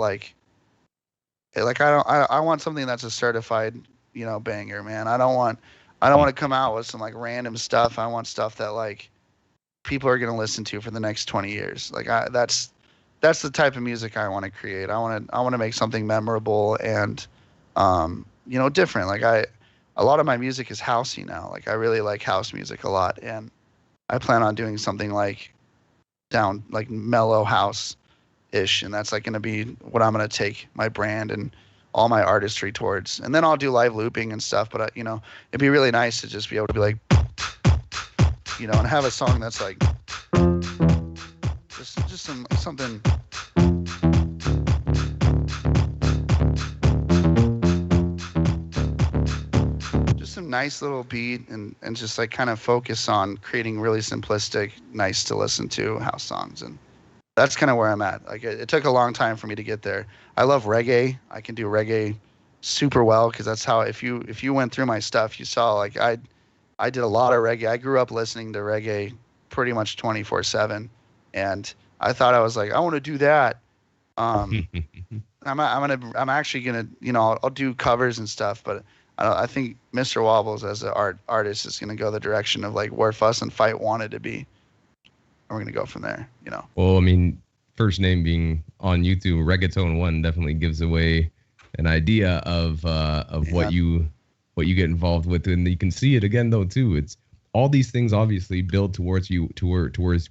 I want something that's a certified, banger, man. I don't want to come out with some like random stuff. I want stuff that like people are going to listen to for the next 20 years. Like that's the type of music I want to create. I want to make something memorable and, different. Like a lot of my music is housey now. Like I really like house music a lot, and I plan on doing something like down like mellow house-ish, and that's like going to be what I'm going to take my brand and all my artistry towards. And then I'll do live looping and stuff. But it'd be really nice to just be able to be like, and have a song that's like. Just something. Just some nice little beat and just like kind of focus on creating really simplistic, nice to listen to house songs. And that's kind of where I'm at. Like it took a long time for me to get there. I love reggae. I can do reggae super well because that's how, if you went through my stuff, you saw like I did a lot of reggae. I grew up listening to reggae pretty much 24/7. And I thought I was like, I want to do that. I'm actually gonna, I'll do covers and stuff, but I think Mr.Wobbles as an artist is gonna go the direction of like where Fuss and Fight wanted to be. And we're gonna go from there, Well, I mean, first name being on YouTube, Reggaeton One definitely gives away an idea of what you get involved with, and you can see it again though too. It's all these things obviously build towards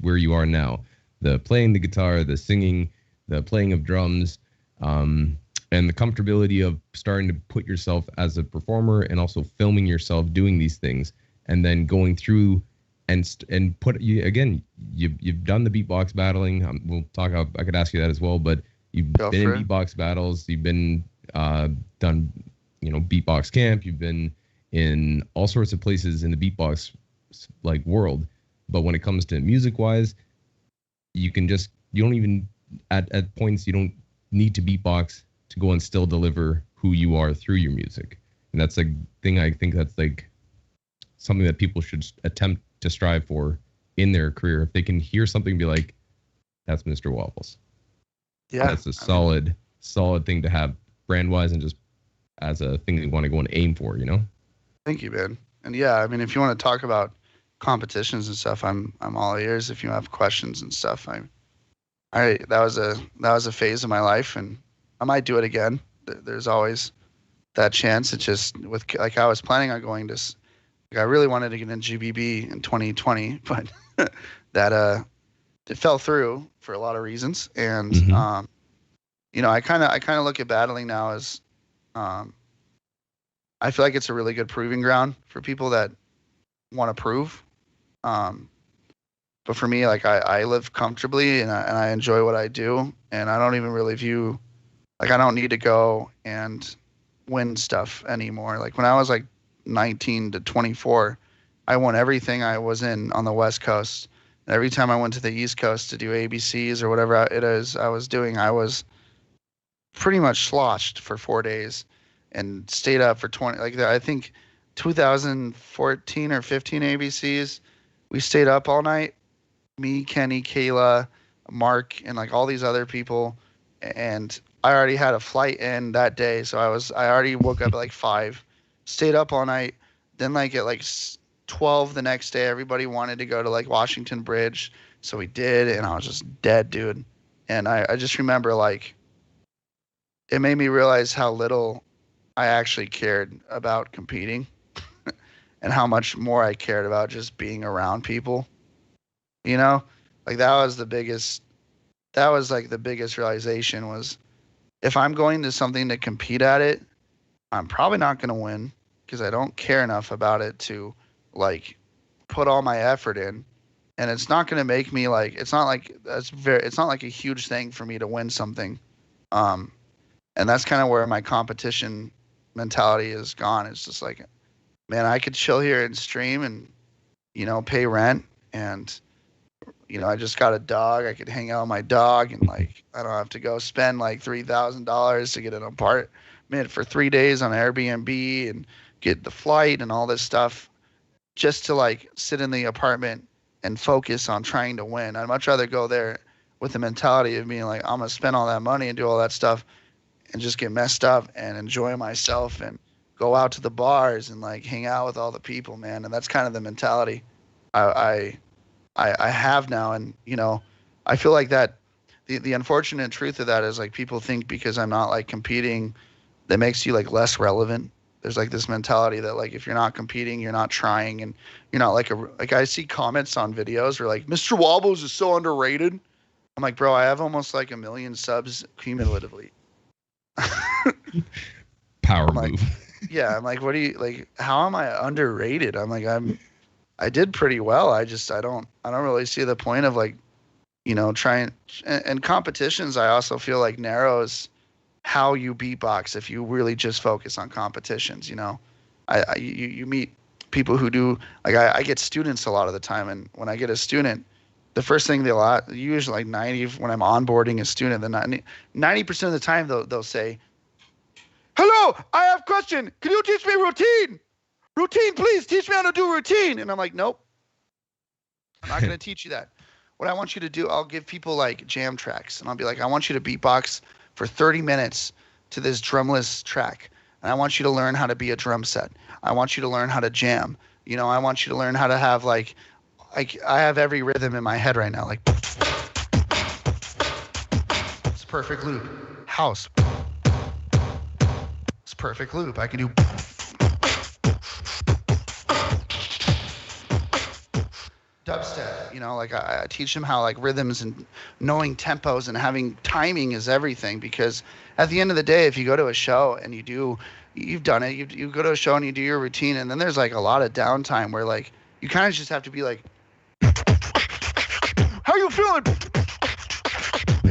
where you are now. The playing the guitar, the singing, the playing of drums, and the comfortability of starting to put yourself as a performer and also filming yourself doing these things, and then going through and put you again. You've done the beatbox battling. We'll talk. I could ask you that as well, but you've been in beatbox battles. You've been done, beatbox camp. You've been in all sorts of places in the beatbox like world. But when it comes to music wise, you don't even at points you don't need to beatbox to go and still deliver who you are through your music. And that's a thing. I think that's like something that people should attempt to strive for in their career. If they can hear something, be like, that's Mr.Wobbles. Yeah, that's a solid thing to have brand wise and just as a thing that you want to go and aim for. Thank you, man. And yeah, I mean, if you want to talk about competitions and stuff, I'm all ears. If you have questions and stuff, that was a phase of my life, and I might do it again. There's always that chance. It's just with like I was planning on going to, like I really wanted to get into GBB in 2020, but that it fell through for a lot of reasons. And I kind of look at battling now as I feel like it's a really good proving ground for people that want to prove. But for me, like I live comfortably and I enjoy what I do, and I don't even really view Like I don't need to go and win stuff anymore. Like when I was like 19 to 24, I won everything I was in on the West Coast. And every time I went to the East Coast to do ABCs or whatever it is I was doing, I was pretty much sloshed for 4 days and stayed up for 20. Like I think 2014 or 15 ABCs, we stayed up all night. Me, Kenny, Kayla, Mark, and like all these other people. And I already had a flight in that day, so I already woke up at like 5, stayed up all night. Then like at like 12 the next day, everybody wanted to go to like Washington Bridge, so we did, and I was just dead, dude. And I just remember like it made me realize how little I actually cared about competing and how much more I cared about just being around people. You know, like that was like the biggest realization was if I'm going to something to compete at it, I'm probably not going to win because I don't care enough about it to like put all my effort in. And it's not going to make me like, it's not like a huge thing for me to win something. And that's kind of where my competition mentality is gone. It's just like, man, I could chill here and stream and, pay rent. And, I just got a dog. I could hang out with my dog and like, I don't have to go spend like $3,000 to get an apartment for 3 days on Airbnb and get the flight and all this stuff just to like sit in the apartment and focus on trying to win. I'd much rather go there with the mentality of being like, I'm going to spend all that money and do all that stuff and just get messed up and enjoy myself and go out to the bars and like hang out with all the people, man. And that's kind of the mentality I have now. And, I feel like that the unfortunate truth of that is like people think because I'm not like competing, that makes you like less relevant. There's like this mentality that like if you're not competing, you're not trying, and you're not like I see comments on videos where like Mr.Wobbles is so underrated. I'm like, bro, I have almost like 1 million subs cumulatively. Power I'm like, move. Yeah, I'm like, what do you like? How am I underrated? I'm like, I did pretty well. I don't really see the point of like, trying and competitions. I also feel like narrows how you beatbox if you really just focus on competitions. You meet people who do like I get students a lot of the time, and when I get a student, the first thing usually like 90 when I'm onboarding a student, then 90% of the time they'll say, "Hello, I have a question. Can you teach me routine? Routine, please teach me how to do routine." And I'm like, nope, I'm not going to teach you that. What I want you to do, I'll give people like jam tracks, and I'll be like, I want you to beatbox for 30 minutes to this drumless track. And I want you to learn how to be a drum set. I want you to learn how to jam. I want you to learn how to have like I have every rhythm in my head right now. Like, it's perfect loop. House. It's perfect loop. I can do dubstep, like I teach them how like rhythms and knowing tempos and having timing is everything, because at the end of the day, if you go to a show and you've done it, you go to a show and you do your routine, and then there's like a lot of downtime where like you kind of just have to be like, how you feeling?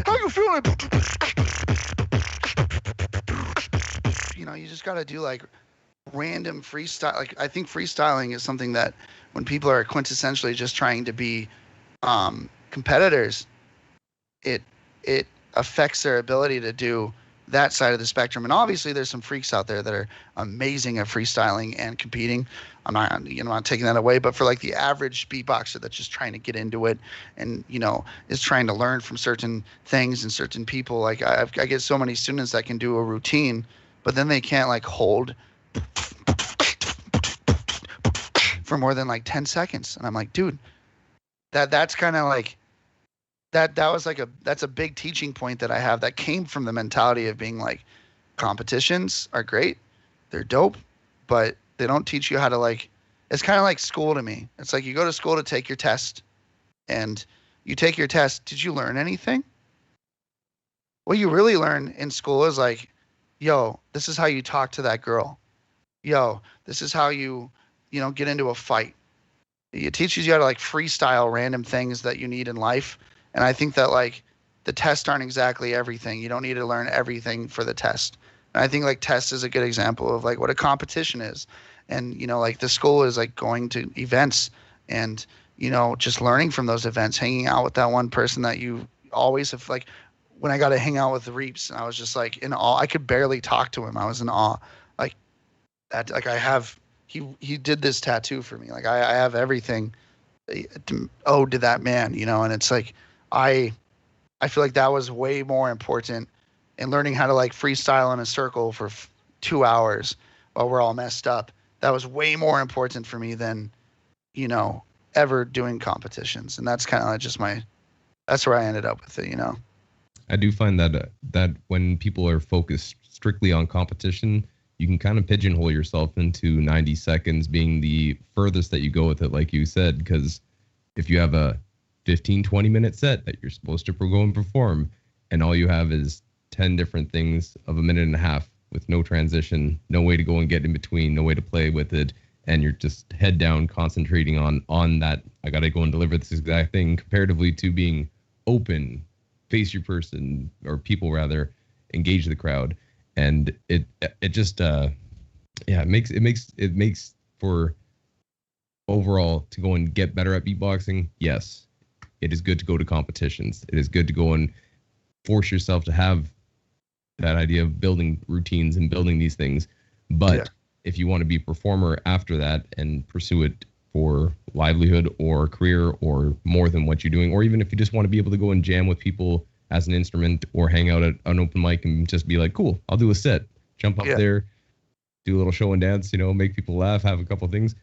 How you feeling? You just got to do like random freestyle. Like I think freestyling is something that when people are quintessentially just trying to be competitors, it affects their ability to do that side of the spectrum. And obviously there's some freaks out there that are amazing at freestyling and competing. I'm not taking that away, but for like the average beatboxer that's just trying to get into it and, is trying to learn from certain things and certain people. Like I get so many students that can do a routine, but then they can't like hold for more than like 10 seconds. And I'm like, dude, that's kind of like, that's a big teaching point that I have that came from the mentality of being like, competitions are great. They're dope, but they don't teach you how to like, it's kind of like school to me. It's like you go to school to take your test and you take your test. Did you learn anything? What you really learn in school is like, yo, this is how you talk to that girl. Yo, this is how you get into a fight. It teaches you how to like freestyle random things that you need in life. And I think that like the tests aren't exactly everything. You don't need to learn everything for the test. And I think like test is a good example of like what a competition is. And, you know, like the school is like going to events and, you know, just learning from those events, hanging out with that one person that you always have. Like when I got to hang out with the Reaps, and I was just like in awe. I could barely talk to him. I was in awe. Like that, like I have, he did this tattoo for me. Like I have everything owed to that man, you know, and it's like, I feel like that was way more important in learning how to like freestyle in a circle for 2 hours while we're all messed up. That was way more important for me than, you know, ever doing competitions. And that's kind of like just that's where I ended up with it, you know? I do find that when people are focused strictly on competition, you can kind of pigeonhole yourself into 90 seconds being the furthest that you go with it, like you said, because if you have a 15-20 minute set that you're supposed to go and perform, and all you have is 10 different things of a minute and a half with no transition, no way to go and get in between, no way to play with it, and you're just head down concentrating on that, I gotta go and deliver this exact thing, comparatively to being open, face your person, or people rather, engage the crowd. And it just it makes for overall to go and get better at beatboxing. Yes, it is good to go to competitions. It is good to go and force yourself to have that idea of building routines and building these things. But if you want to be a performer after that and pursue it for livelihood or career or more than what you're doing, or even if you just want to be able to go and jam with people as an instrument or hang out at an open mic and just be like, cool, I'll do a set, jump up there, do a little show and dance, you know, make people laugh, have a couple of things.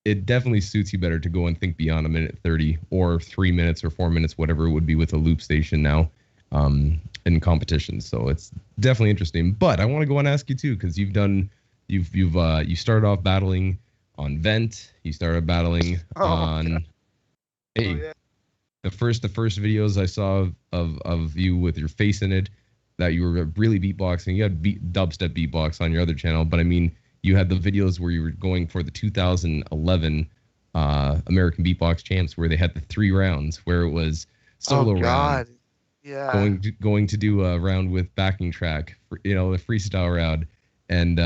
It definitely suits you better to go and think beyond a minute 30 or 3 minutes or 4 minutes, whatever it would be with a loop station now in competitions. So it's definitely interesting. But I want to go and ask you too, because you started off battling on Vent. You started battling on the first videos I saw of you with your face in it, that you were really beatboxing. You had dubstep beatbox on your other channel, but I mean, you had the videos where you were going for the 2011 American Beatbox Champs, where they had the 3 rounds, where it was solo round, going to do a round with backing track, you know, a freestyle round, and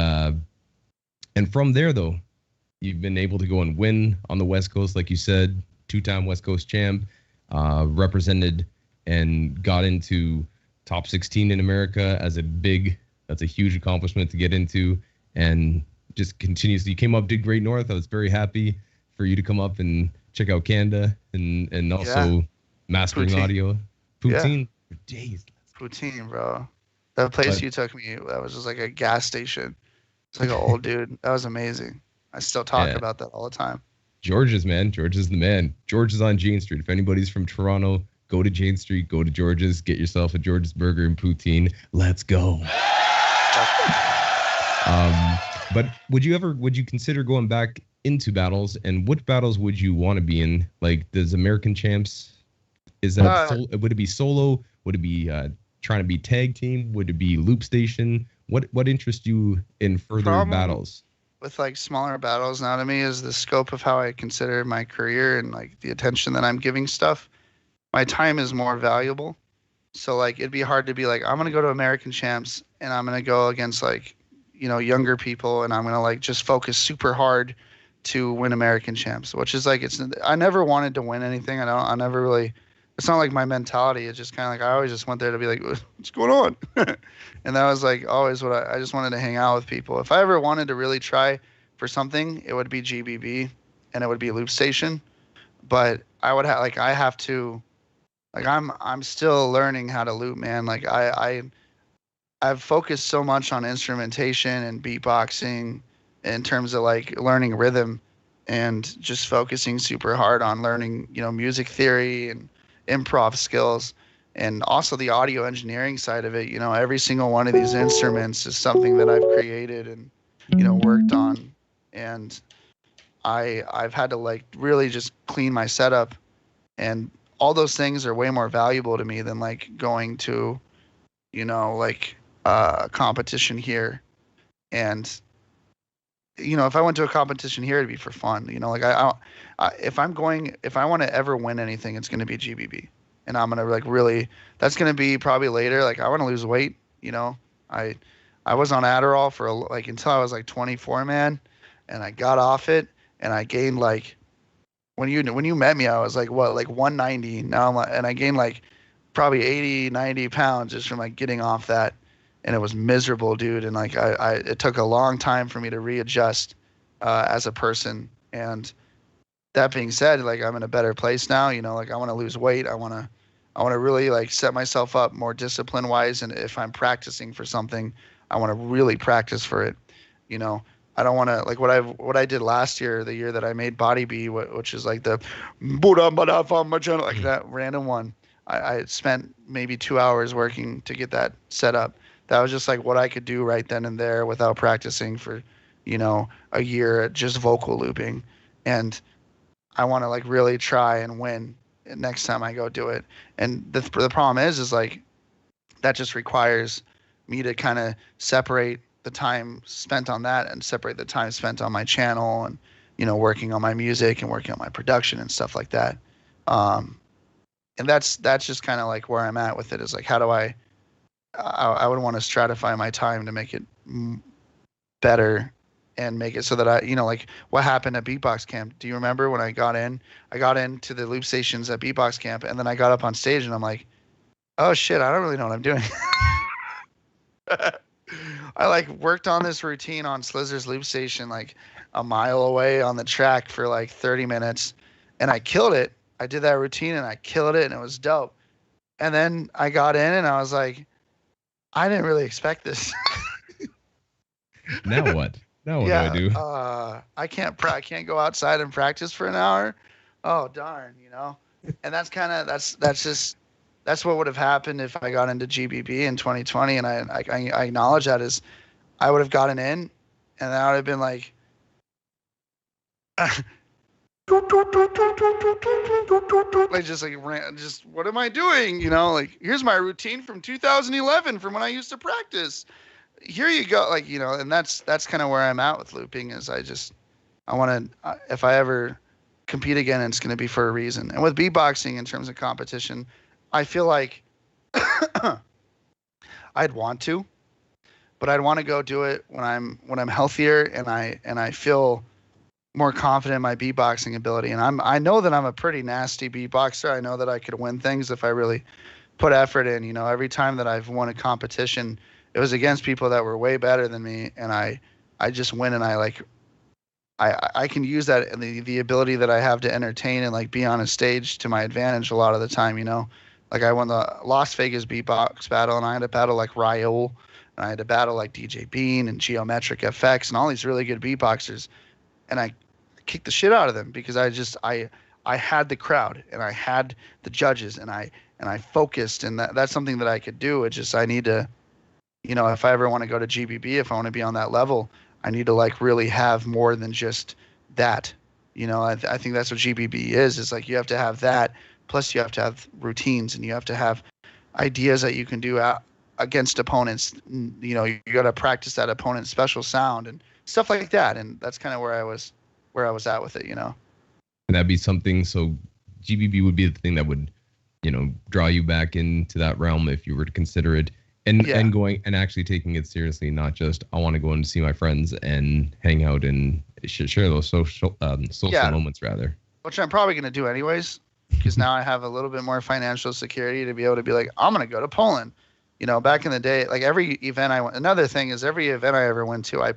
from there though, you've been able to go and win on the West Coast, like you said, 2-time West Coast champ, represented and got into top 16 in America that's a huge accomplishment to get into, and just continuously, you came up, did great north. I was very happy for you to come up and check out Canada and also mastering Poutine. Audio. Poutine. For days. Poutine, bro. That place you took me, that was just like a gas station. It's like an old dude. That was amazing. I still talk about that all the time. George's, man. George is the man. George is on Jane Street. If anybody's from Toronto, go to Jane Street, go to George's, get yourself a George's burger and poutine. Let's go. But would you consider going back into battles, and which battles would you want to be in? Like, does American Champs, is that would it be solo? Would it be trying to be tag team? Would it be loop station? What interests you in further battles? With like smaller battles now to me is the scope of how I consider my career and like the attention that I'm giving stuff. My time is more valuable. So like it'd be hard to be like, I'm gonna go to American Champs and I'm gonna go against like, you know, younger people, and I'm gonna like just focus super hard to win American Champs, which is like, I never wanted to win anything. I never really, it's not like my mentality. It's just kind of like, I always just went there to be like, what's going on? And that was like always what I just wanted to hang out with people. If I ever wanted to really try for something, it would be GBB and it would be loop station. But I would have like, I have to, like, I'm still learning how to loop, man. Like I've focused so much on instrumentation and beatboxing in terms of like learning rhythm and just focusing super hard on learning, you know, music theory and improv skills, and also the audio engineering side of it. You know, every single one of these instruments is something that I've created and, you know, worked on. And I've had to like really just clean my setup, and all those things are way more valuable to me than like going to, you know, like a competition here. And, you know, if I went to a competition here, it'd be for fun. You know, like if I want to ever win anything, it's going to be GBB. and I'm gonna like really. That's gonna be probably later. Like I want to lose weight. I was on Adderall for like until I was like 24, man, and I got off it, and I gained like when you met me, I was like what, like 190. Now I'm like, and I gained like probably 80, 90 pounds just from like getting off that, and it was miserable, dude. And like it took a long time for me to readjust as a person. And that being said, like I'm in a better place now. Like I want to lose weight. I want to really like set myself up more discipline wise. And if I'm practicing for something, I want to really practice for it. I don't want to like what I did last year, the year that I made Body B, which is like the like that random one. I spent maybe 2 hours working to get that set up. That was just like what I could do right then and there without practicing for, a year at just vocal looping. And I want to like really try and win next time I go do it. And the problem is like that just requires me to kind of separate the time spent on that and separate the time spent on my channel and, working on my music and working on my production and stuff like that. And that's just kind of like where I'm at with it, is like, how do I would want to stratify my time to make it better and make it so that like what happened at Beatbox Camp. Do you remember when I got into the loop stations at Beatbox Camp, and then I got up on stage and I'm like, oh shit, I don't really know what I'm doing. I like worked on this routine on Slizzer's loop station like a mile away on the track for like 30 minutes, and I killed it. I did that routine and I killed it, and it was dope. And then I got in and I was like, I didn't really expect this. Now what? Now what do I do? I can't go outside and practice for an hour. Oh darn, And that's what would have happened if I got into GBB in 2020. And I acknowledge that as I would have gotten in, and I would have been like, like just what am I doing? Like here's my routine from 2011 from when I used to practice. Here you go, like and that's kind of where I'm at with looping. Is I want to if I ever compete again, it's going to be for a reason. And with beatboxing in terms of competition, I feel like I'd want to, but I'd want to go do it when I'm healthier and I feel more confident in my beatboxing ability. And I know that I'm a pretty nasty beatboxer. I know that I could win things if I really put effort in. Every time that I've won a competition, it was against people that were way better than me, and I just win, and I can use that and the ability that I have to entertain and like be on a stage to my advantage a lot of the time. Like I won the Las Vegas beatbox battle, and I had to battle like Ryol, and I had to battle like DJ Bean and Geometric FX and all these really good beatboxers, and I kicked the shit out of them because I had the crowd and I had the judges and I focused, and that's something that I could do. It's just I need to, if I ever want to go to GBB, if I want to be on that level, I need to like really have more than just that. I think that's what GBB is like you have to have that, plus you have to have routines, and you have to have ideas that you can do against opponents. You got to practice that opponent's special sound and stuff like that. And that's kind of where I was at with it. And that'd be something. So GBB would be the thing that would, draw you back into that realm if you were to consider it. And going and actually taking it seriously, not just I want to go and see my friends and hang out and share those social moments rather. Which I'm probably going to do anyways, because now I have a little bit more financial security to be able to be like, I'm going to go to Poland. Back in the day, like every event I went. Another thing is every event I ever went to,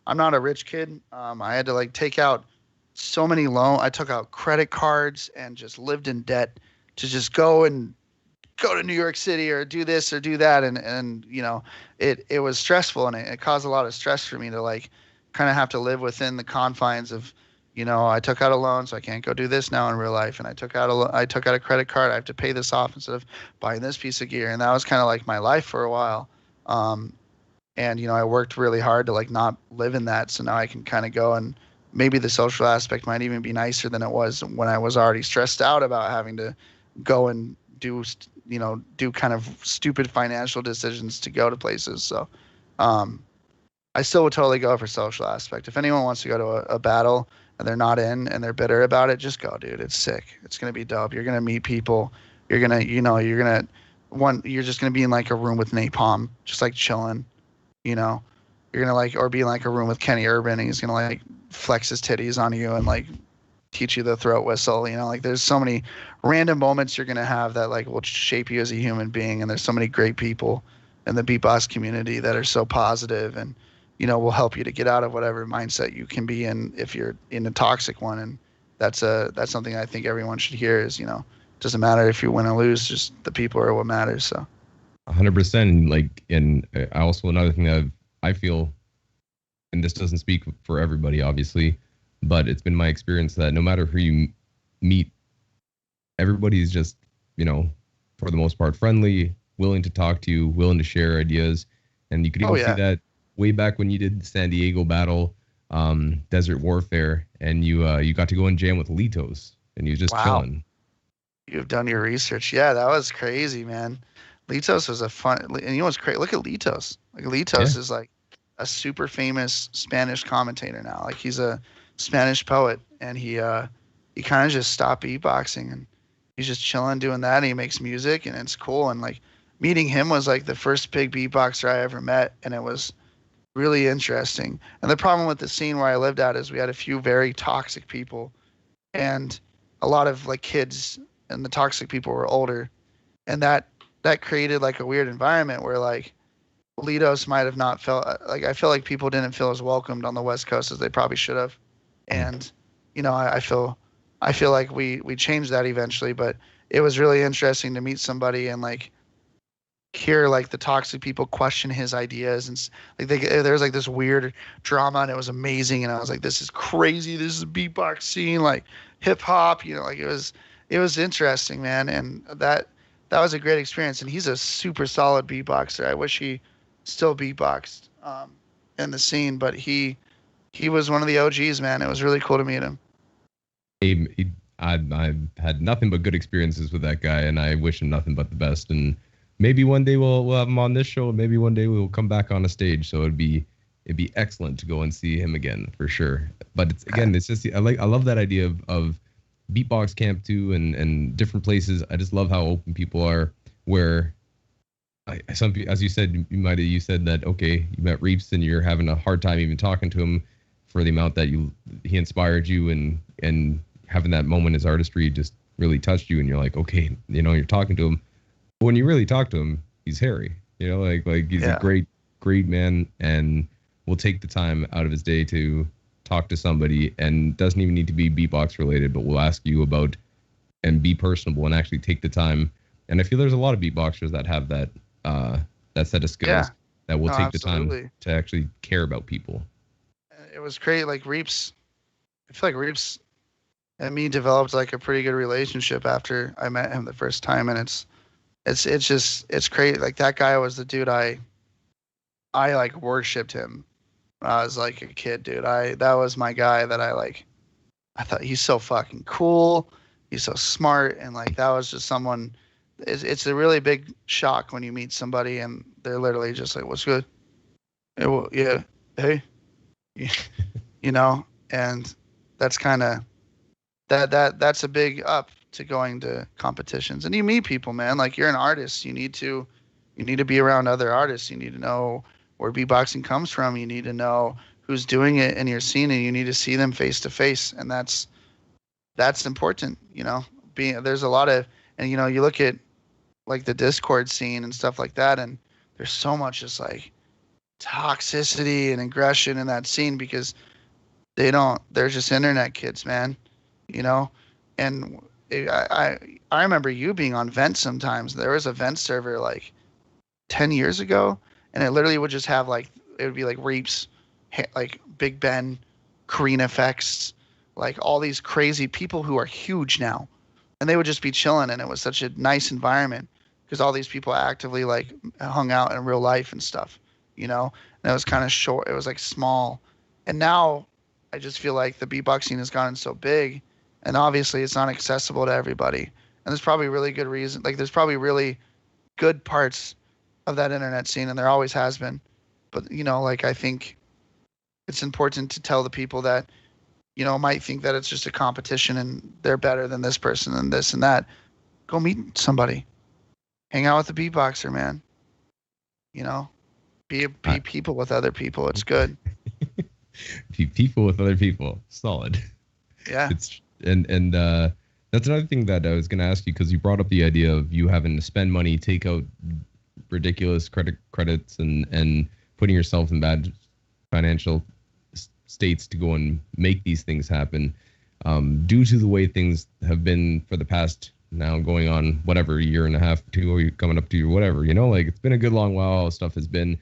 I'm not a rich kid. I had to like take out so many loans. I took out credit cards and just lived in debt to just go to New York City or do this or do that. And it was stressful, and it caused a lot of stress for me to like kind of have to live within the confines of, I took out a loan, so I can't go do this now in real life. And I took out a credit card. I have to pay this off instead of buying this piece of gear. And that was kind of like my life for a while. And, I worked really hard to like not live in that. So now I can kind of go, and maybe the social aspect might even be nicer than it was when I was already stressed out about having to go and do kind of stupid financial decisions to go to places. So I still would totally go for social aspect. If anyone wants to go to a battle and they're not in and they're bitter about it, just go, dude. It's sick. It's going to be dope. You're going to meet people you're just gonna be in like a room with Napalm, just like chilling, you know. You're gonna like, or be in like a room with Kenny Urban, and he's gonna like flex his titties on you and like teach you the throat whistle, you know. Like there's so many random moments you're gonna have that like will shape you as a human being, and there's so many great people in the beatbox community that are so positive and, you know, will help you to get out of whatever mindset you can be in if you're in a toxic one. And that's something I think everyone should hear is, you know, it doesn't matter if you win or lose, just the people are what matters. So 100%. Like, and I also, another thing that I feel, and this doesn't speak for everybody, obviously, but it's been my experience that no matter who you meet, everybody's just, you know, for the most part, friendly, willing to talk to you, willing to share ideas. And you could even see that way back when you did the San Diego battle, Desert Warfare, and you got to go and jam with Litos, and you were just chilling. You've done your research. Yeah, that was crazy, man. Litos was a fun, and you know what's crazy? Look at Litos. Like Litos is like a super famous Spanish commentator now. Like he's a Spanish poet, and he kind of just stopped beatboxing, and he's just chilling doing that, and he makes music, and it's cool. And like meeting him was like the first big beatboxer I ever met, and it was really interesting. And the problem with the scene where I lived at is we had a few very toxic people, and a lot of like kids, and the toxic people were older, and that created like a weird environment where like Litos might have not felt like, I feel like people didn't feel as welcomed on the West Coast as they probably should have. And you know, I feel like we changed that eventually, but it was really interesting to meet somebody and like hear like the toxic people question his ideas, and like there was like this weird drama, and it was amazing. And I was like, this is crazy. This is a beatbox scene, like hip hop, you know, like it was interesting, man. And that was a great experience. And he's a super solid beatboxer. I wish he still beatboxed in the scene, but he was one of the OGs, man. It was really cool to meet him. I've had nothing but good experiences with that guy, and I wish him nothing but the best. And maybe one day we'll have him on this show. Maybe one day we'll come back on a stage. So it'd be excellent to go and see him again for sure. But it's just I love that idea of beatbox camp too, and different places. I just love how open people are. Where some people, as you said, you said that okay, you met Reeps and you're having a hard time even talking to him for the amount that he inspired you, and having that moment, his artistry just really touched you, and you're like, okay, you know, you're talking to him. But when you really talk to him, he's Harry. You know, like he's a great man, and will take the time out of his day to talk to somebody, and doesn't even need to be beatbox related, but will ask you about and be personable and actually take the time. And I feel there's a lot of beatboxers that have that set of skills that will take the time to actually care about people. It was great. Like Reeps, I feel like Reeps and me developed like a pretty good relationship after I met him the first time, and it's crazy. Like that guy was the dude I like worshipped him when I was like a kid, dude. That was my guy that I thought he's so fucking cool. He's so smart, and like that was just someone. It's a really big shock when you meet somebody and they're literally just like, "What's good?" Yeah, hey, you know, and that's kind of that's a big up to going to competitions. And you meet people, man. Like you're an artist, you need to be around other artists. You need to know where beatboxing comes from. You need to know who's doing it in your scene, and you need to see them face to face. And that's important, you know. There's a lot of, and you know, you look at like the Discord scene and stuff like that, and there's so much just like toxicity and aggression in that scene because they're just internet kids, man, you know. And I remember you being on Vent sometimes. There was a Vent server like 10 years ago, and it literally would just have like, it would be like Reeps, like Big Ben, Kareen Effects, like all these crazy people who are huge now, and they would just be chilling, and it was such a nice environment because all these people actively like hung out in real life and stuff, you know. And it was kind of short, it was like small. And now I just feel like the beatboxing has gotten so big, and obviously it's not accessible to everybody. And there's probably really good reason, like there's probably really good parts of that internet scene, and there always has been. But you know, like I think it's important to tell the people that, you know, might think that it's just a competition and they're better than this person and this and that. go meet somebody, hang out with a beatboxer, man. You know, be people with other people. It's good. Be people with other people. Solid. Yeah. It's and that's another thing that I was going to ask you, because you brought up the idea of you having to spend money, take out ridiculous credits, and putting yourself in bad financial states to go and make these things happen. Due to the way things have been for the past, now going on whatever, year and a half, 2, coming up to whatever, like it's been a good long while. All stuff has been,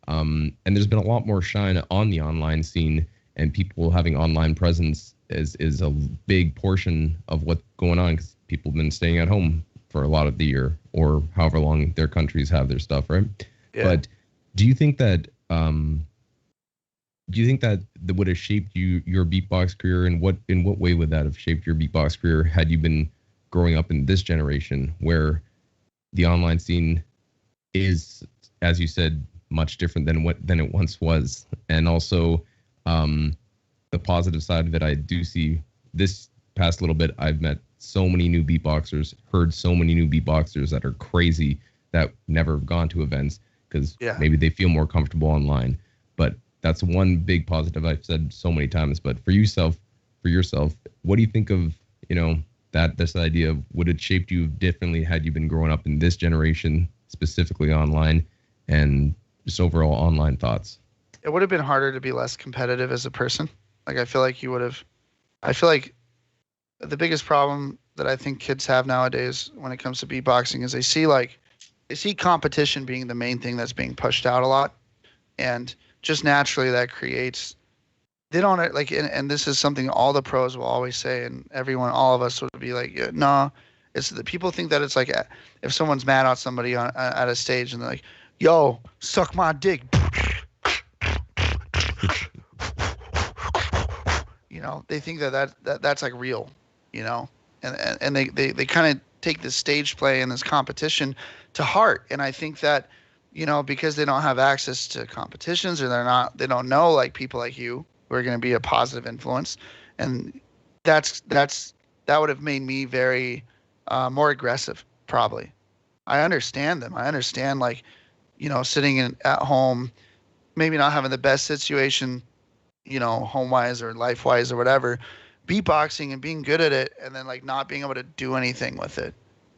and there's been a lot more shine on the online scene, and people having online presence is a big portion of what's going on, because people have been staying at home for a lot of the year, or however long their countries have their stuff, right? Yeah. But do you think that would have shaped your beatbox career, and in what way would that have shaped your beatbox career had you been growing up in this generation, where the online scene is, as you said, much different than it once was? And also, the positive side of it, I do see this past little bit, I've met so many new beatboxers, heard so many new beatboxers that are crazy, that never have gone to events because maybe they feel more comfortable online. But that's one big positive I've said so many times. But for yourself, what do you think of, that this idea of, would it shaped you differently had you been growing up in this generation, specifically online, and just overall online thoughts? It would have been harder to be less competitive as a person. Like, I feel like the biggest problem that I think kids have nowadays when it comes to beatboxing is they see competition being the main thing that's being pushed out a lot. And just naturally that creates, they don't like, and this is something all the pros will always say, and all of us would be like, no, it's the people think that it's like, if someone's mad at somebody at a stage and they're like, yo, suck my dick. They think that's like real, and they kind of take this stage play and this competition to heart. And I think that, because they don't have access to competitions, or they don't know like people like you who are going to be a positive influence, and that would have made me very more aggressive, probably. I understand them. I understand, like, sitting at home, maybe not having the best situation, home-wise or life-wise or whatever, beatboxing and being good at it, and then like not being able to do anything with it,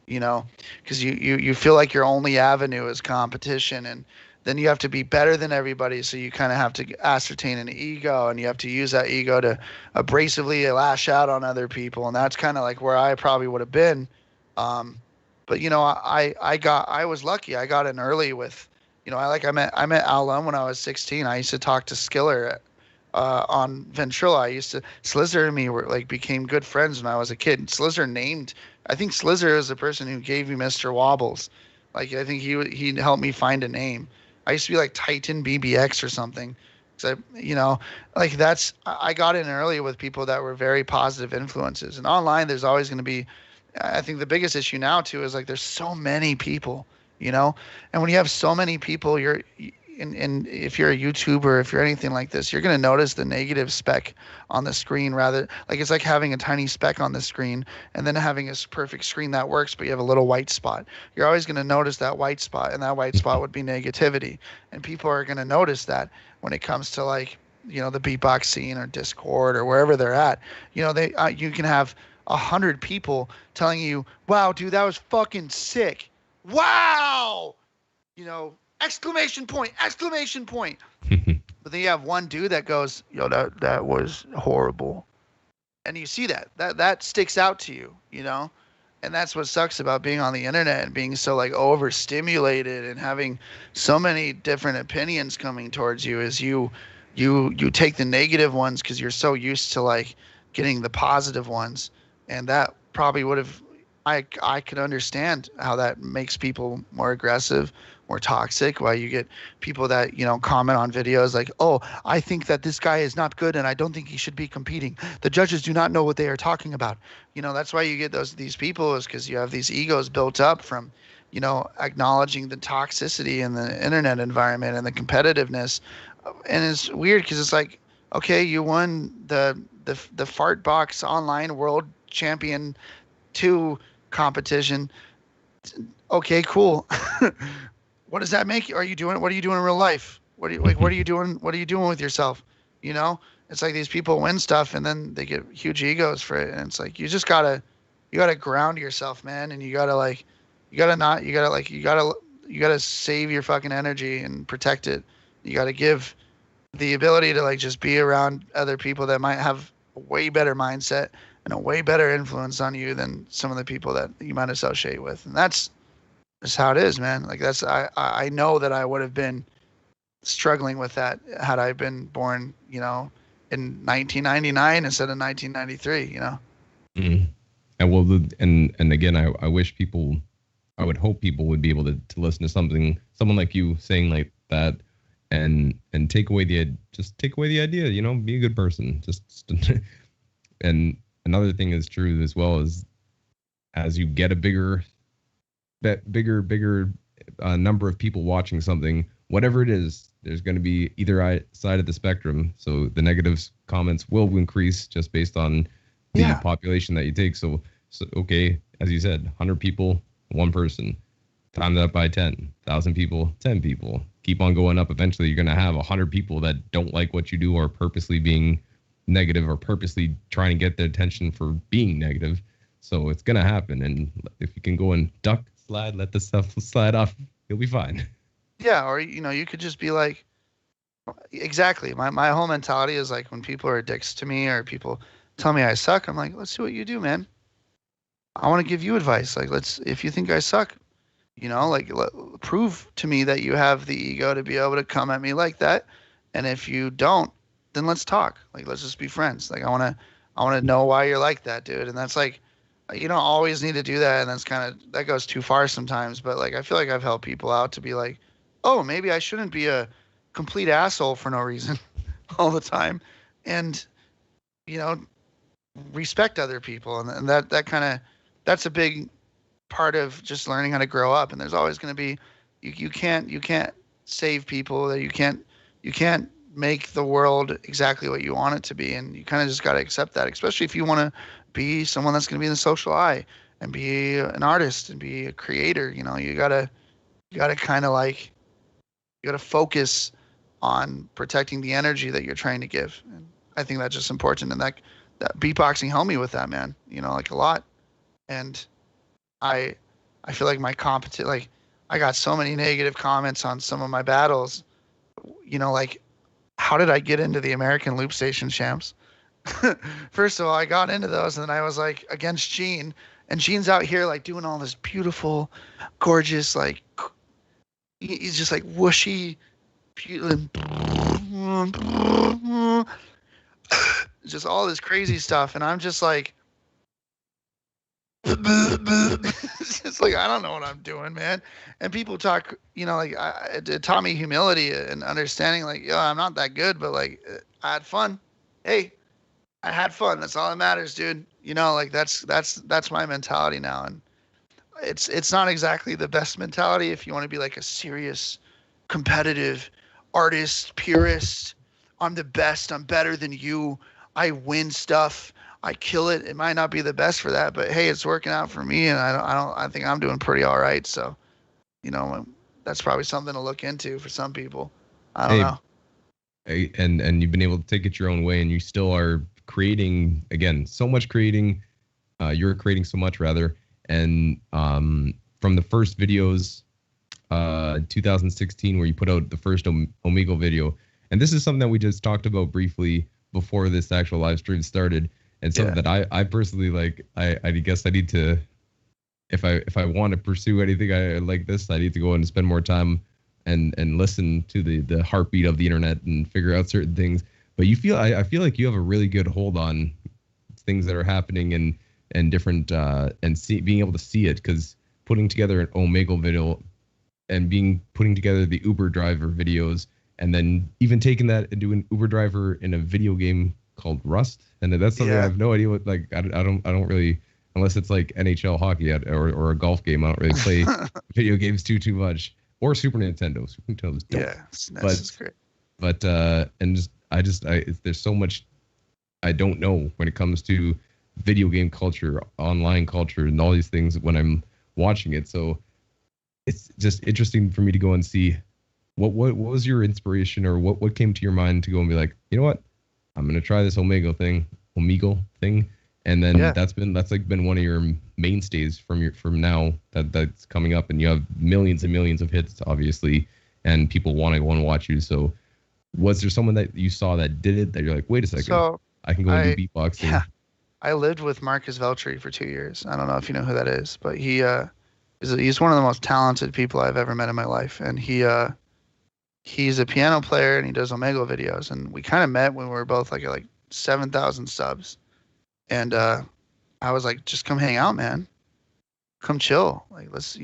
because you feel like your only avenue is competition, and then you have to be better than everybody, so you kind of have to ascertain an ego, and you have to use that ego to abrasively lash out on other people, and that's kind of like where I probably would have been. But I was lucky. I got in early with, I met Al Lum when I was 16. I used to talk to Skiller on Ventrilla. Slizzer and me became good friends when I was a kid. I think Slizzer is the person who gave me Mr. Wobbles. Like, I think he helped me find a name. I used to be like Titan BBX or something. So, I got in early with people that were very positive influences. And online, there's always going to be, I think the biggest issue now too is like, there's so many people, and when you have so many people, and if you're a YouTuber, if you're anything like this, you're going to notice the negative speck on the screen, rather like it's like having a tiny speck on the screen and then having a perfect screen that works, but you have a little white spot. You're always going to notice that white spot, and that white spot would be negativity. And people are going to notice that when it comes to like, the beatbox scene or Discord or wherever they're at, you can have 100 people telling you, wow, dude, that was fucking sick. Wow. Exclamation point. But then you have one dude that goes, yo, that was horrible. And you see that sticks out to you, and that's what sucks about being on the internet and being so like overstimulated and having so many different opinions coming towards you, is you take the negative ones because you're so used to like getting the positive ones. And that probably would have, I could understand how that makes people more aggressive, more toxic, why you get people that, comment on videos like, oh, I think that this guy is not good and I don't think he should be competing. The judges do not know what they are talking about. That's why you get these people, is because you have these egos built up from, acknowledging the toxicity in the internet environment and the competitiveness. And it's weird because it's like, okay, you won the Fart Box Online World Champion 2 competition. Okay, cool. What does that make you? What are you doing in real life? What are you doing with yourself? You know, it's like these people win stuff and then they get huge egos for it. And it's like, you gotta ground yourself, man. And you gotta save your fucking energy and protect it. You gotta give the ability to like just be around other people that might have a way better mindset and a way better influence on you than some of the people that you might associate with. And that's just how it is, man. Like I know that I would have been struggling with that had I been born, you know, in 1999 instead of 1993, you know? Mm. And well, and again, I wish people, I would hope people would be able to listen to someone like you saying like that and take away the idea, you know, be a good person. Just and another thing is true as well is as you get a bigger number of people watching something, whatever it is, there's going to be either side of the spectrum. So the negative comments will increase just based on the population that you take. So okay, as you said, 100 people, one person. Time that up by 10,000 people, 10 people. Keep on going up. Eventually, you're going to have 100 people that don't like what you do or purposely being negative or purposely trying to get their attention for being negative. So it's going to happen. And if you can go and duck, slide, let the stuff slide off, you'll be fine. Yeah, or, you know, you could just be like, exactly. My whole mentality is like when people are dicks to me or people tell me I suck, I'm like, let's see what you do, man. I want to give you advice. Like, if you think I suck, you know, like prove to me that you have the ego to be able to come at me like that. And if you don't, then let's talk. Like, let's just be friends. Like, I want to know why you're like that, dude. And that's like, you don't always need to do that. And that's that goes too far sometimes. But like, I feel like I've helped people out to be like, oh, maybe I shouldn't be a complete asshole for no reason all the time. And, you know, respect other people. And that's a big part of just learning how to grow up. And there's always going to be, you can't save people, that you can't make the world exactly what you want it to be. And you kind of just got to accept that, especially if you want to be someone that's going to be in the social eye and be an artist and be a creator. You know, you gotta kind of like, you gotta focus on protecting the energy that you're trying to give. And I think that's just important. And that beatboxing helped me with that, man, you know, like a lot. And I feel like I got so many negative comments on some of my battles, you know, like, how did I get into the American Loop Station Champs? First of all, I got into those, and then I was like against Gene, and Gene's out here like doing all this beautiful, gorgeous, like, he's just like whooshy, just all this crazy stuff, and I'm just like, it's just like, I don't know what I'm doing, man. And people talk, you know, like, it taught me humility and understanding, like, yo, I'm not that good, but like, I had fun. Hey, I had fun. That's all that matters, dude. You know, like, that's my mentality now. And it's not exactly the best mentality if you want to be like a serious, competitive artist, purist. I'm the best. I'm better than you. I win stuff. I kill it. It might not be the best for that, but hey, it's working out for me, and I think I'm doing pretty all right. So, you know, that's probably something to look into for some people. I don't know. And you've been able to take it your own way, and you still are creating, again, so much creating. You're creating so much, rather. And from the first videos, 2016, where you put out the first Omegle video, and this is something that we just talked about briefly before this actual live stream started. And something that I personally like, I guess I need to, if I want to pursue anything like this, I need to go and spend more time and listen to the heartbeat of the internet and figure out certain things. But I feel like you have a really good hold on things that are happening and different and being able to see it, because putting together an Omegle video and putting together the Uber driver videos, and then even taking that and doing Uber driver in a video game called Rust, and that's something I have no idea what, like, I don't really, unless it's like NHL hockey or a golf game, I don't really play video games too much, or Super Nintendo. Super Nintendo's dope. Yeah, SNES is great. But and there's so much I don't know when it comes to video game culture, online culture, and all these things when I'm watching it. So it's just interesting for me to go and see what was your inspiration, or what came to your mind to go and be like, you know what, I'm gonna try this Omegle thing, and then that's been one of your mainstays from now that's coming up, and you have millions and millions of hits, obviously, and people want to watch you. So was there someone that you saw that did it that you're like, wait a second, So I can go and do beatboxing? Yeah, I lived with Marcus Veltri for 2 years. I don't know if you know who that is, but he's one of the most talented people I've ever met in my life, and he's a piano player and he does Omegle videos, and we kind of met when we were both like at like 7,000 subs, and I was like, just come hang out, man, come chill, like let's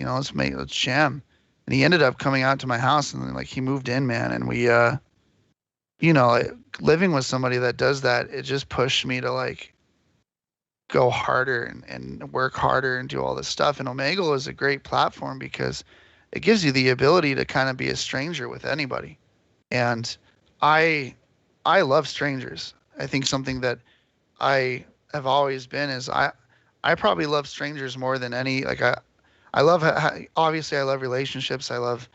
jam. And he ended up coming out to my house, and then like he moved in, man, and we like, living with somebody that does that, it just pushed me to like go harder and work harder and do all this stuff. And Omegle is a great platform because it gives you the ability to kind of be a stranger with anybody. And I love strangers. I think something that I have always been is I probably love strangers more than any, like I love, obviously I love relationships. I love,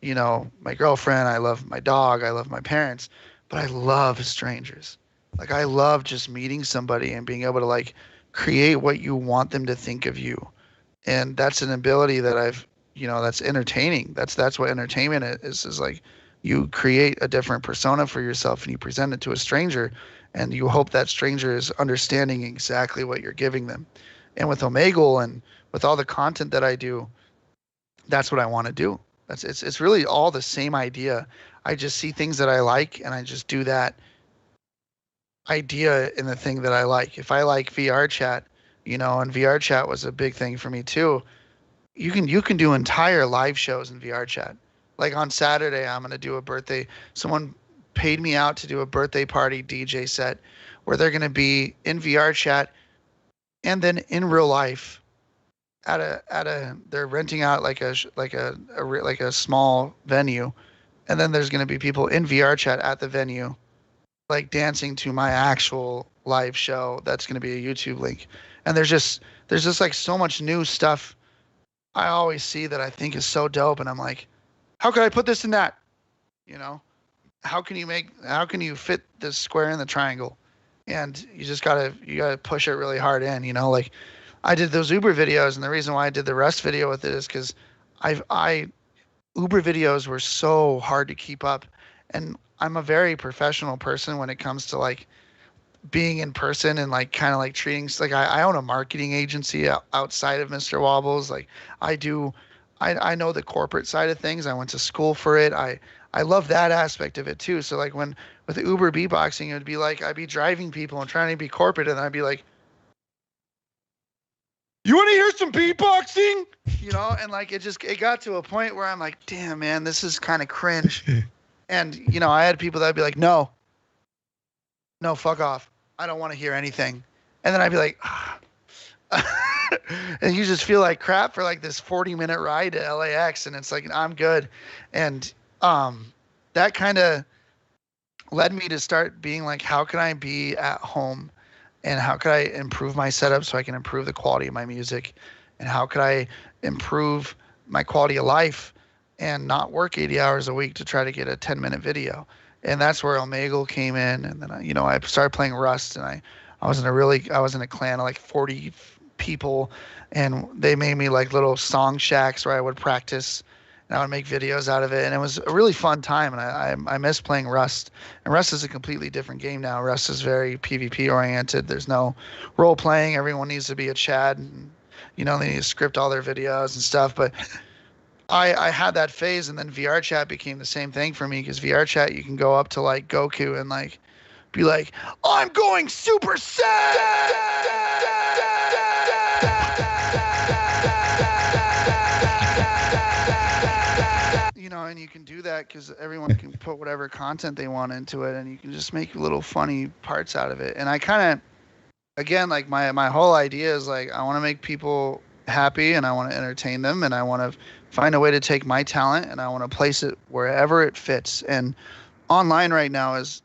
my girlfriend, I love my dog, I love my parents, but I love strangers. Like I love just meeting somebody and being able to like create what you want them to think of you. And that's an ability that that's entertaining. That's what entertainment is like you create a different persona for yourself and you present it to a stranger, and you hope that stranger is understanding exactly what you're giving them. And with Omegle and with all the content that I do, that's what I want to do. It's really all the same idea. I just see things that I like and I just do that idea in the thing that I like. If I like VR chat, and VR chat was a big thing for me too. You can do entire live shows in VR chat. Like on Saturday, I'm gonna do a birthday. Someone paid me out to do a birthday party DJ set where they're gonna be in VR chat and then in real life they're renting out like a small venue, and then there's gonna be people in VR chat at the venue, like dancing to my actual live show. That's gonna be a YouTube link, and there's just like so much new stuff I always see that I think is so dope, and I'm like, how could I put this in that? How can you fit this square in the triangle? And you just gotta push it really hard in, like I did those Uber videos, and the reason why I did the Rust video with it is because Uber videos were so hard to keep up, and I'm a very professional person when it comes to like being in person and like kind of like treating, like I own a marketing agency outside of Mr.Wobbles. Like I know the corporate side of things. I went to school for it. I love that aspect of it too. So like with Uber beatboxing, it would be like I'd be driving people and trying to be corporate, and I'd be like, you want to hear some beatboxing? And like it got to a point where I'm like, damn man, this is kind of cringe. And I had people that'd be like, no, fuck off, I don't want to hear anything. And then I'd be like, and you just feel like crap for like this 40-minute ride to LAX, and it's like, I'm good. And that kind of led me to start being like, how can I be at home, and how could I improve my setup so I can improve the quality of my music, and how could I improve my quality of life and not work 80 hours a week to try to get a 10-minute video. And that's where Omegle came in. And then I started playing Rust, and I was in a clan of like 40 people, and they made me like little song shacks where I would practice and I would make videos out of it. And it was a really fun time. And I miss playing Rust. And Rust is a completely different game now. Rust is very PvP oriented. There's no role playing. Everyone needs to be a Chad. And, they need to script all their videos and stuff. But I had that phase, and then VR chat became the same thing for me, because VR chat, you can go up to like Goku and like be like, I'm going Super Saiyan! And you can do that because everyone can put whatever content they want into it, and you can just make little funny parts out of it. And I kind of, again, like my whole idea is like, I want to make people happy, and I want to entertain them, and I want to find a way to take my talent, and I want to place it wherever it fits. And online right now is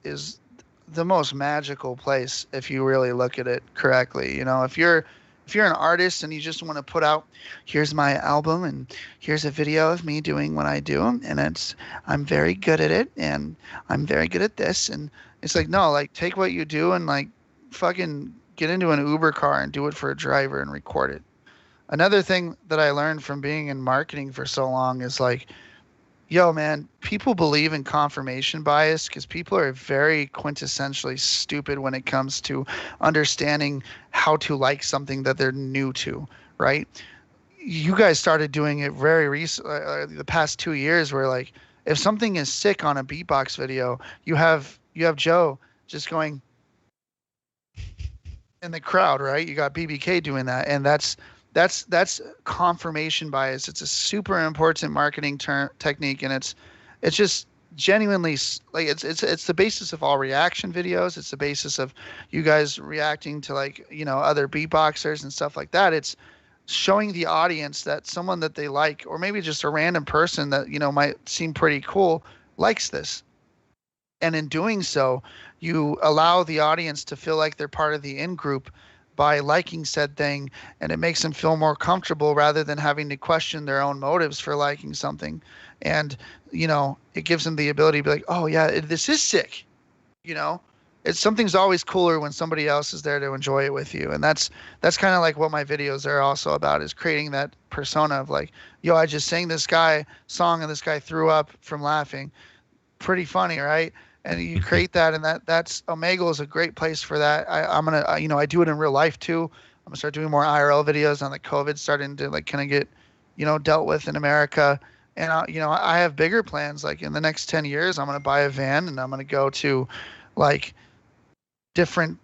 the most magical place if you really look at it correctly. You know, if you're an artist and you just want to put out, here's my album and here's a video of me doing what I do, and I'm very good at it and I'm very good at this, and it's like, no, like take what you do and like fucking get into an Uber car and do it for a driver and record it. Another thing that I learned from being in marketing for so long is like, yo, man, people believe in confirmation bias because people are very quintessentially stupid when it comes to understanding how to like something that they're new to, right? You guys started doing it very recent, the past 2 years, where like if something is sick on a beatbox video, you have Joe just going in the crowd, right? You got BBK doing that, and that's confirmation bias. It's a super important marketing technique, and it's just genuinely like it's the basis of all reaction videos. It's the basis of you guys reacting to like, you know, other beatboxers and stuff like that. It's showing the audience that someone that they like, or maybe just a random person that, you know, might seem pretty cool, likes this. And in doing so, you allow the audience to feel like they're part of the in-group by liking said thing, and it makes them feel more comfortable rather than having to question their own motives for liking something. And, you know, it gives them the ability to be like, oh yeah, this is sick. You know, something's always cooler when somebody else is there to enjoy it with you. And that's kind of like what my videos are also about, is creating that persona of like, yo, I just sang this guy song and this guy threw up from laughing. Pretty funny, right? And you create that, and that's Omegle is a great place for that. I'm gonna, you know, I do it in real life too. I'm gonna start doing more IRL videos on the COVID starting to like kind of get, you know, dealt with in America. And you know, I have bigger plans. Like in the next 10 years, I'm gonna buy a van and I'm gonna go to like different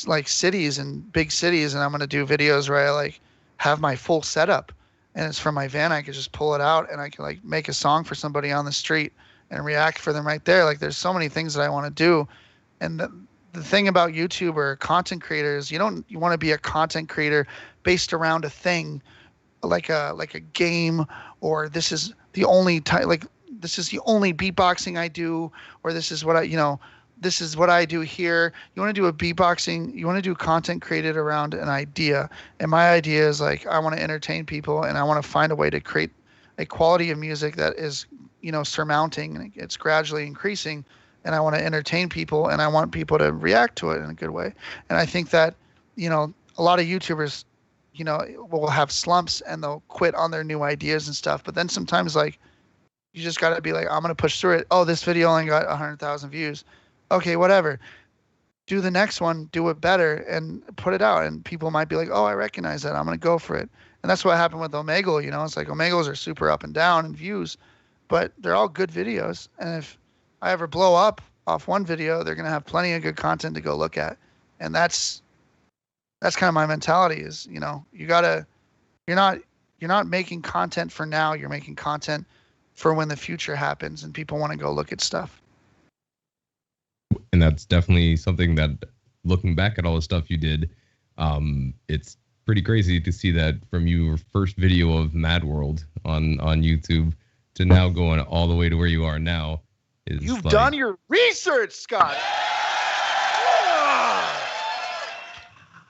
like cities and big cities, and I'm gonna do videos where I like have my full setup, and it's from my van. I can just pull it out and I can like make a song for somebody on the street and react for them right there. Like there's so many things that I want to do. And the thing about YouTube or content creators, you want to be a content creator based around a thing, like a game, or this is the only this is the only beatboxing I do, or this is what this is what I do here. You want to do you want to do content created around an idea. And my idea is like, I want to entertain people, and I want to find a way to create a quality of music that is, you know, surmounting, and it's gradually increasing, and I want to entertain people, and I want people to react to it in a good way. And I think that, you know, a lot of YouTubers, you know, will have slumps and they'll quit on their new ideas and stuff. But then sometimes like you just got to be like, I'm going to push through it. Oh, this video only got 100,000 views. Okay, whatever. Do the next one, do it better, and put it out. And people might be like, oh, I recognize that. I'm going to go for it. And that's what happened with Omegle. You know, it's like Omegles are super up and down in views, but they're all good videos. And if I ever blow up off one video, they're going to have plenty of good content to go look at. And that's kind of my mentality is, you know, you're not making content for now. You're making content for when the future happens and people want to go look at stuff. And that's definitely something that, looking back at all the stuff you did, it's pretty crazy to see that from your first video of Mad World on YouTube to now going all the way to where you are now. You've done your research, Scott.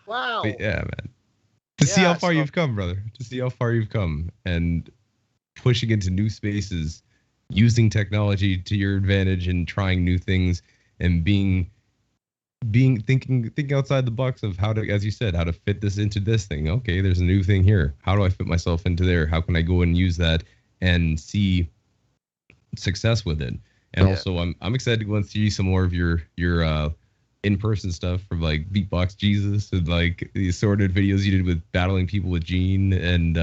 Wow. But yeah, man. To see how far you've come, brother. To see how far you've come, and pushing into new spaces, using technology to your advantage, and trying new things, and thinking outside the box of how to, as you said, how to fit this into this thing. Okay, there's a new thing here. How do I fit myself into there? How can I go and use that and see success with it? And also, I'm excited to go and see some more of your in-person stuff from like Beatbox Jesus and like the assorted videos you did with battling people with Gene and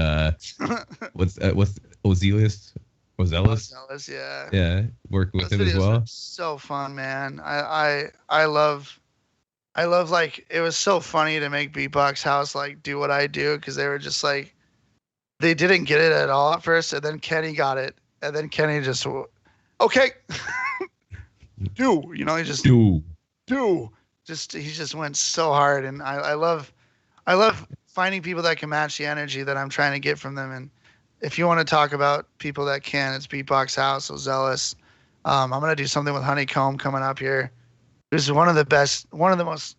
what's Ozelius? Ozelius, yeah. Yeah, working with him as well. So fun, man. I love like, it was so funny to make Beatbox House like do what I do, because they were just like, they didn't get it at all at first, and then Kenny got it, and then Kenny just okay. He just went so hard, and I love finding people that can match the energy that I'm trying to get from them. And if you want to talk about people that can, it's Beatbox House, Ozelius. I'm gonna do something with Honeycomb coming up here Who's one of the best, one of the most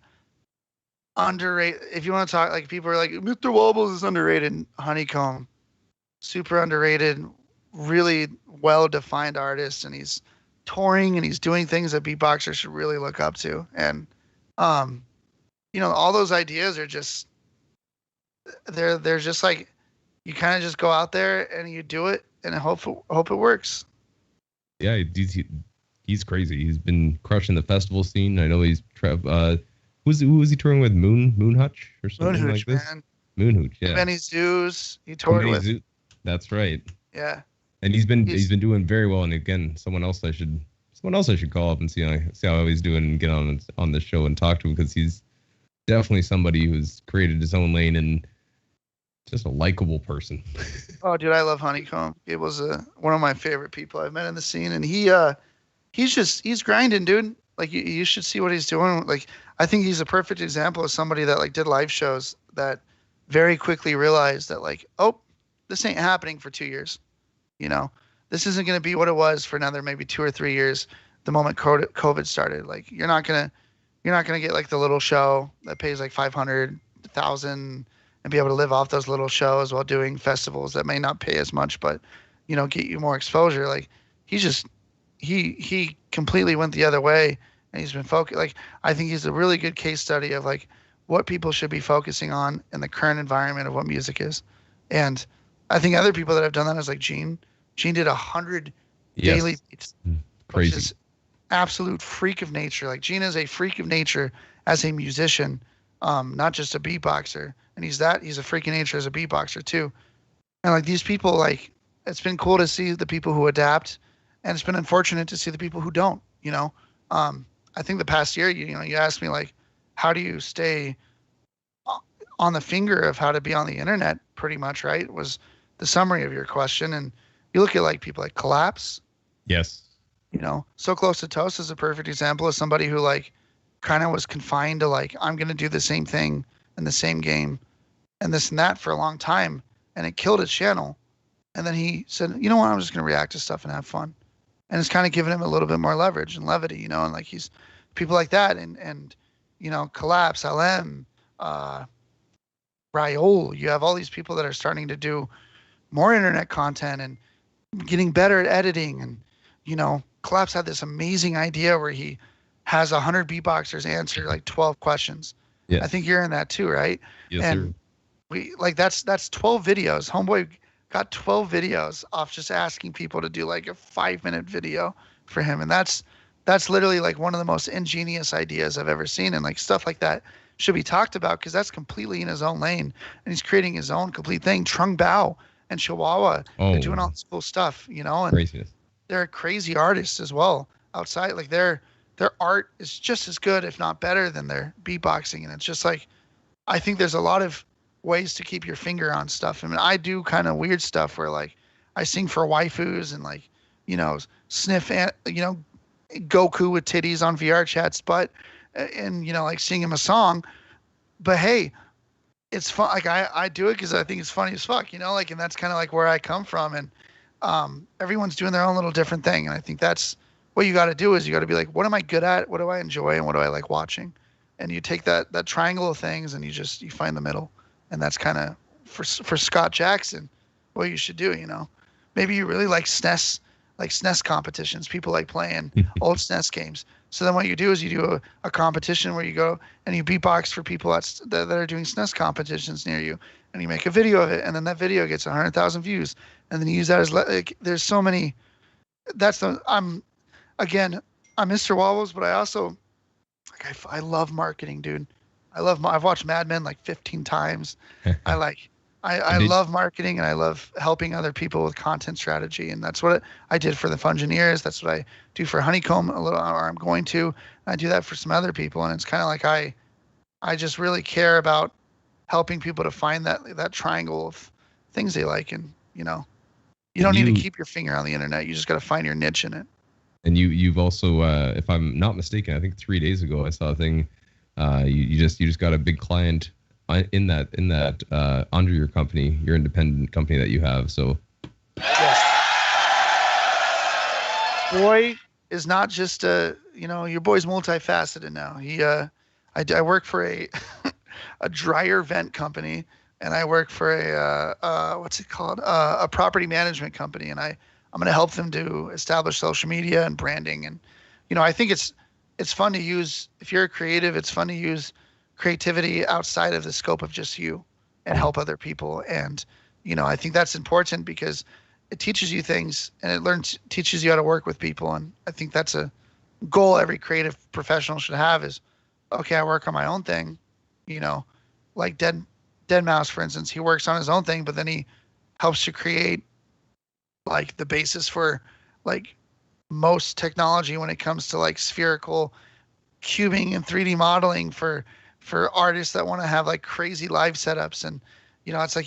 underrated. If you want to talk, like people are like, Mr.Wobbles is underrated. Honeycomb, super underrated, really well-defined artist, and he's touring and he's doing things that beatboxers should really look up to. And all those ideas are just they're just like you kind of just go out there and you do it and hope it works. Yeah, he's crazy. He's been crushing the festival scene. I know he's who was he touring with? Moonhutch or something Moonhooch, like this? Man. Moonhooch, yeah. Benny Zoos, he toured with. That's right. Yeah. And he's been doing very well. And again, someone else I should call up and see how he's doing and get on the show and talk to him, because he's definitely somebody who's created his own lane and just a likable person. Oh, dude, I love Honeycomb. It was one of my favorite people I've met in the scene, and he's grinding, dude. Like you should see what he's doing. Like I think he's a perfect example of somebody that like did live shows that very quickly realized that like, oh, this ain't happening for 2 years. This isn't going to be what it was for another maybe 2 or 3 years. The moment COVID started, like you're not gonna get like the little show that pays like 500,000 and be able to live off those little shows while doing festivals that may not pay as much, but get you more exposure. Like he completely went the other way, and he's been focused. Like I think he's a really good case study of like what people should be focusing on in the current environment of what music is. And I think other people that have done that is like Gene. Gene did 100 daily beats, crazy, which is absolute freak of nature. Like Gene is a freak of nature as a musician, not just a beatboxer. And he's a freak of nature as a beatboxer too. And like these people, like it's been cool to see the people who adapt, and it's been unfortunate to see the people who don't. I think the past year, you asked me like, how do you stay on the finger of how to be on the internet? Pretty much, right? Was the summary of your question. And you look at like people like Collapse. Yes. So Close to Toast is a perfect example of somebody who like kind of was confined to like, I'm going to do the same thing in the same game and this and that for a long time. And it killed his channel. And then he said, you know what? I'm just going to react to stuff and have fun. And it's kind of given him a little bit more leverage and levity, and like he's people like that. And Collapse, LM, Raul, you have all these people that are starting to do more internet content and getting better at editing. And, Collapse had this amazing idea where he has 100 beatboxers answer like 12 questions. Yes. I think you're in that too, right? Yes, and sir. we like that's 12 videos. Homeboy got 12 videos off just asking people to do like a 5-minute video for him. And that's literally like one of the most ingenious ideas I've ever seen. And like stuff like that should be talked about because that's completely in his own lane and he's creating his own complete thing. Trung Bao and Chihuahua, they're doing all this cool stuff, and craziness. They're crazy artists as well outside. Like their art is just as good, if not better than their beatboxing. And it's just like, I think there's a lot of ways to keep your finger on stuff. I mean, I do kind of weird stuff where like I sing for waifus and like, sniff, Goku with titties on VR chat's butt and, like sing him a song. But hey, it's fun. Like I do it because I think it's funny as fuck, like, and that's kind of like where I come from. And everyone's doing their own little different thing. And I think that's what you got to do is you got to be like, what am I good at? What do I enjoy? And what do I like watching? And you take that triangle of things and you find the middle. And that's kind of for Scott Jackson, what you should do, maybe you really like SNES competitions. People like playing old SNES games. So then what you do is you do a competition where you go and you beatbox for people that are doing SNES competitions near you, and you make a video of it, and then that video gets 100,000 views, and then you use that as like, there's so many. I'm Mr.Wobbles, but I also I love marketing, dude. I've watched Mad Men like 15 times. I love marketing and I love helping other people with content strategy. And that's what I did for the Fungineers. That's what I do for Honeycomb a little, or I'm going to. I do that for some other people. And it's kind of like I just really care about helping people to find that triangle of things they like. And, you don't need to keep your finger on the internet. You just got to find your niche in it. And you've also, if I'm not mistaken, I think 3 days ago I saw a thing. You just got a big client in that under your company, your independent company that you have. So yes. Boy, is not just your boy's multifaceted now. I work for a a dryer vent company, and I work for a what's it called? A property management company, and I'm going to help them to establish social media and branding. And I think it's fun to use, if you're a creative, it's fun to use creativity outside of the scope of just you and help other people. And I think that's important because it teaches you things, and it teaches you how to work with people. And I think that's a goal every creative professional should have is, okay, I work on my own thing, like Dead Mouse, for instance, he works on his own thing, but then he helps to create like the basis for like most technology when it comes to like spherical cubing and 3D modeling for artists that want to have like crazy live setups. And it's like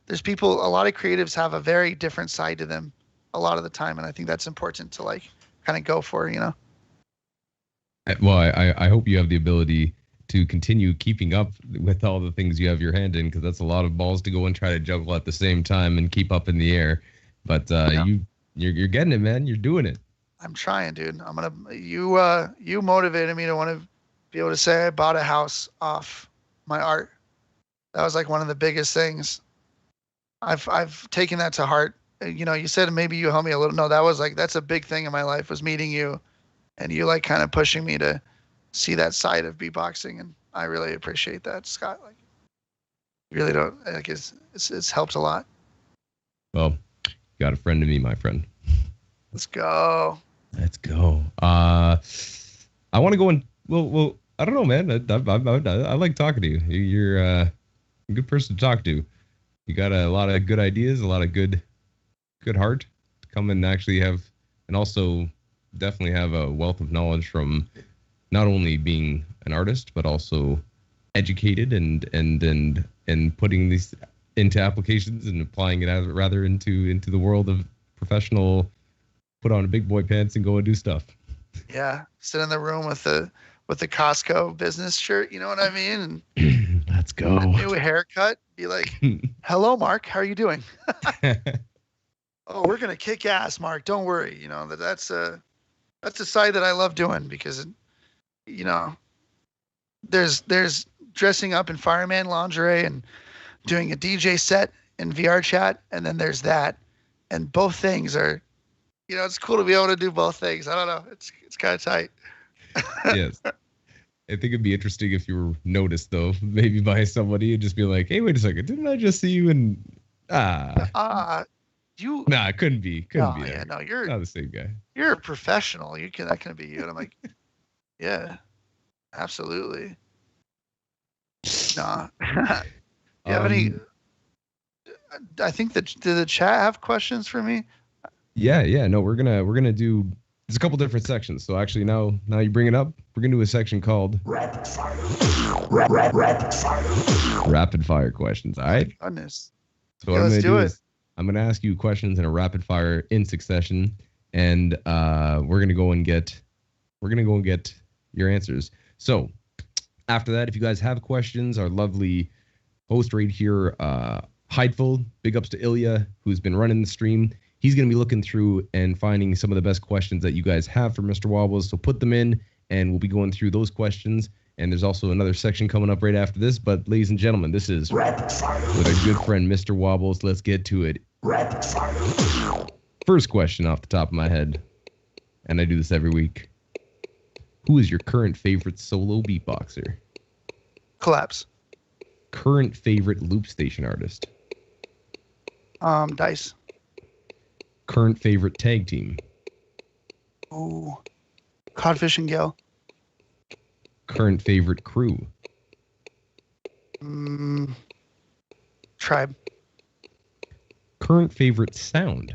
there's people, a lot of creatives have a very different side to them a lot of the time, and I think that's important to like kind of go for. Well, I hope you have the ability to continue keeping up with all the things you have your hand in, because that's a lot of balls to go and try to juggle at the same time and keep up in the air. But you're getting it, man. You're doing it. I'm trying, dude. You motivated me to want to be able to say I bought a house off my art. That was like one of the biggest things. I've taken that to heart. You said maybe you help me a little. No, that's a big thing in my life, was meeting you, and you like kind of pushing me to see that side of beatboxing, and I really appreciate that, Scott. Like, really don't like it's helped a lot. Well, you got a friend in me, my friend. Let's go. I want to go and well, I don't know, man. I like talking to you. You're a good person to talk to. You got a lot of good ideas, a lot of good heart to come and actually have, and also definitely have a wealth of knowledge from not only being an artist, but also educated and putting these into applications and applying it rather into the world of professional, put on a big boy pants and go and do stuff. Yeah. Sit in the room with the Costco business shirt. You know what I mean? And let's go. A new haircut. Be like, hello, Mark. How are you doing? Oh, we're going to kick ass, Mark. Don't worry. That's a side that I love doing because, there's dressing up in fireman lingerie and doing a DJ set in VR chat. And then there's that. And both things are, it's cool to be able to do both things. I don't know. It's kind of tight. Yes. I think it'd be interesting if you were noticed, though, maybe by somebody and just be like, hey, wait a second. Didn't I just see you in... You... Nah, it couldn't be. Couldn't be. Yeah, no, you're not the same guy. You're a professional. That can be you. And I'm like, yeah, absolutely. Nah. You have any... I think did the chat have questions for me? Yeah. No, we're gonna do. There's a couple different sections. So actually, now you bring it up, we're gonna do a section called Rapid Fire. Rapid Fire questions. All right. Goodness. So what I'm gonna do is I'm gonna ask you questions in a rapid fire in succession, and we're gonna go and get your answers. So after that, if you guys have questions, our lovely host right here, Heidful, big ups to Olea, who's been running the stream. He's going to be looking through and finding some of the best questions that you guys have for Mr. Wobbles. So put them in, and we'll be going through those questions. And there's also another section coming up right after this. But ladies and gentlemen, this is Rapid Fire with our good friend, Mr. Wobbles. Let's get to it. Rapid Fire. First question off the top of my head, and I do this every week. Who is your current favorite solo beatboxer? Collapse. Current favorite loop station artist? Dice. Current favorite tag team? Ooh, Codfish and Gale. Current favorite crew? Tribe. Current favorite sound?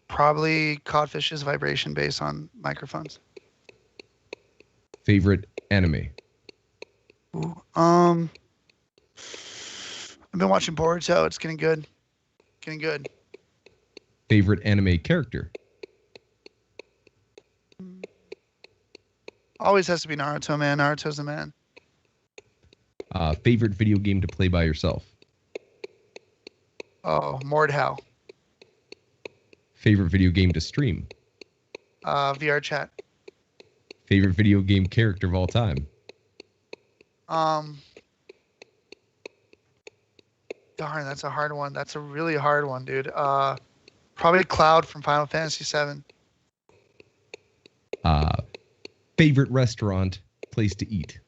Probably Codfish's vibration bass on microphones. Favorite anime? Ooh, I've been watching Boruto. It's getting good. Favorite anime character? Always has to be Naruto, man. Naruto's the man. Favorite video game to play by yourself? Oh, Mordhau. Favorite video game to stream? VR chat. Favorite video game character of all time? Darn, that's a hard one. That's a really hard one, dude. Probably Cloud from Final Fantasy VII. Favorite restaurant, place to eat?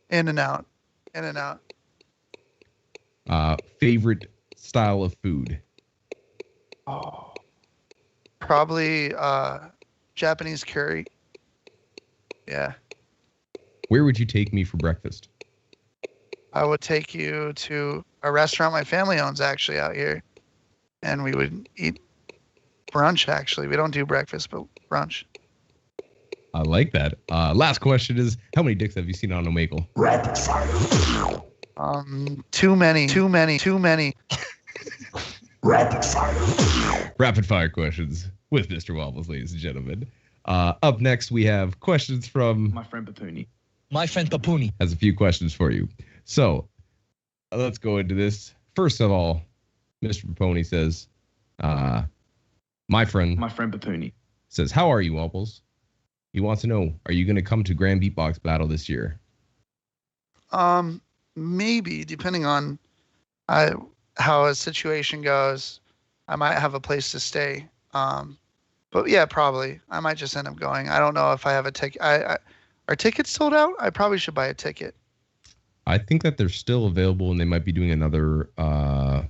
In-N-Out. In-N-Out. Favorite style of food? Oh. Probably Japanese curry. Yeah. Where would you take me for breakfast? I would take you to a restaurant my family owns actually out here. And we would eat brunch actually. We don't do breakfast, but brunch. I like that. Last question is, how many dicks have you seen on Omegle? Rapid fire. Too many. Rapid fire. Rapid fire questions with Mr. Wobbles, ladies and gentlemen. Up next, we have questions from My friend Papuni. My friend Papuni has a few questions for you. So let's go into this. First of all, Mr. Paponi says, my friend Papuni says, how are you, Wobbles? He wants to know, are you going to come to Grand Beatbox Battle this year? Maybe, depending on how a situation goes. I might have a place to stay. But yeah, probably. I might just end up going. I don't know if I have a ticket. Are tickets sold out? I probably should buy a ticket. I think that they're still available, and they might be doing another. Run.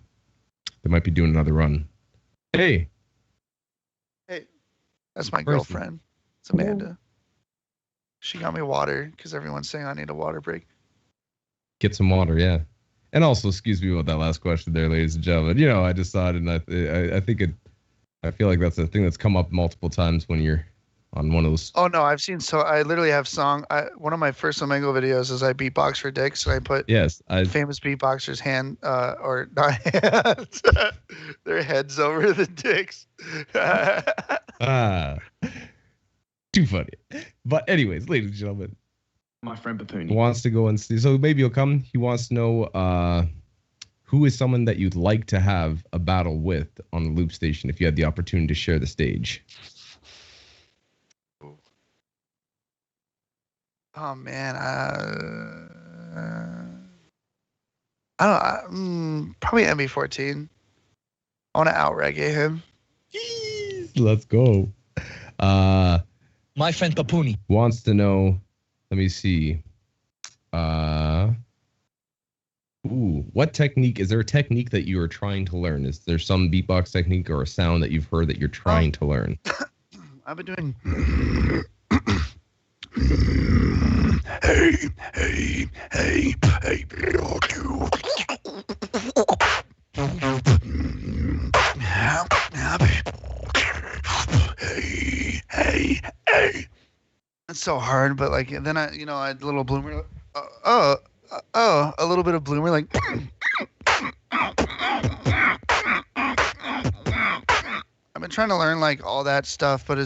Hey, that's my girlfriend. It's Amanda. She got me water because everyone's saying I need a water break. Get some water, yeah. And also, excuse me about that last question there, ladies and gentlemen. You know, I just thought, and I think it. I feel like that's a thing that's come up multiple times when you're on one of those. Oh no, I've seen. So I literally have one of my first Omegle videos is I beatbox for dicks, and I put famous beatboxers' hand or not hands, their heads over the dicks. Too funny. But anyways, ladies and gentlemen, My friend Papuni wants to go and see. So maybe you'll come. He wants to know who is someone that you'd like to have a battle with on the loop station if you had the opportunity to share the stage. Oh man, I don't. Probably MB14. I want to out reggae him. Let's go. My friend Papuni Wants to know. Let me see. What technique is there? A technique that you are trying to learn? Is there some beatbox technique or a sound that you've heard that you're trying to learn? I've been doing. Hey, hey. It's so hard, but like then I had a little bloomer. A little bit of bloomer, like. I've been trying to learn like all that stuff, but it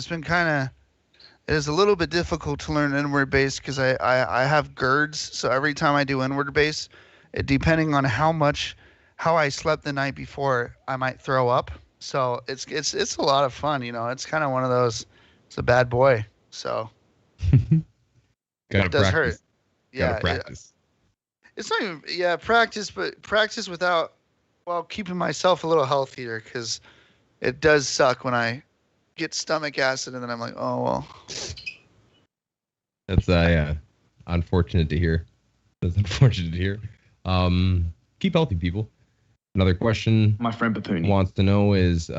is a little bit difficult to learn inward bass because I have GERDs, so every time I do inward bass, depending on how I slept the night before, I might throw up. So it's a lot of fun, It's kind of one of those. It's a bad boy, so. It does hurt. Yeah. Gotta practice. It's not even practice, but practice without keeping myself a little healthier because it does suck when I get stomach acid and then I'm like, oh well. That's unfortunate to hear. That's unfortunate to hear. Keep healthy, people. Another question My friend Papuni wants to know is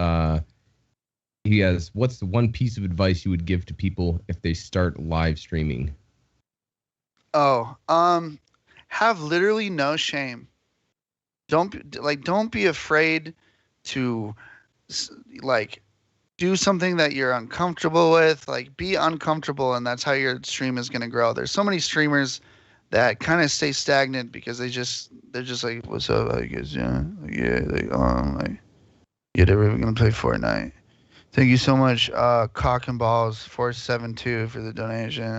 what's the one piece of advice you would give to people if they start live streaming? Have literally no shame. Don't be afraid to do something that you're uncomfortable with. Like be uncomfortable, and that's how your stream is gonna grow. There's so many streamers that kind of stay stagnant because they're just like, what's up? I guess yeah, like you're never gonna play Fortnite. Thank you so much, Cock and Balls 472 for the donation.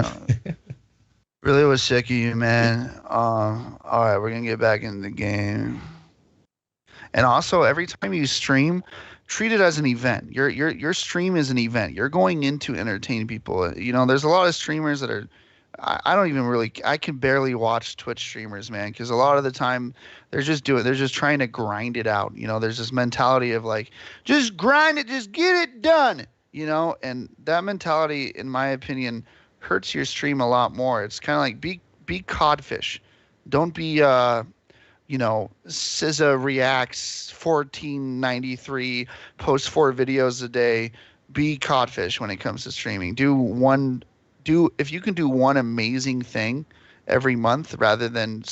Really was sick of you, man. All right, we're gonna get back in the game. And also, every time you stream, treat it as an event. Your stream is an event. You're going in to entertain people. You know, there's a lot of streamers that are. I don't even really. I can barely watch Twitch streamers, man, because a lot of the time they're just trying to grind it out. You know, there's this mentality of like, just grind it, just get it done. You know, and that mentality, in my opinion, hurts your stream a lot more. It's kind of like be codfish. Don't be you know, SZA reacts 1493, posts 4 videos a day. Be codfish when it comes to streaming. If you can do one amazing thing every month rather than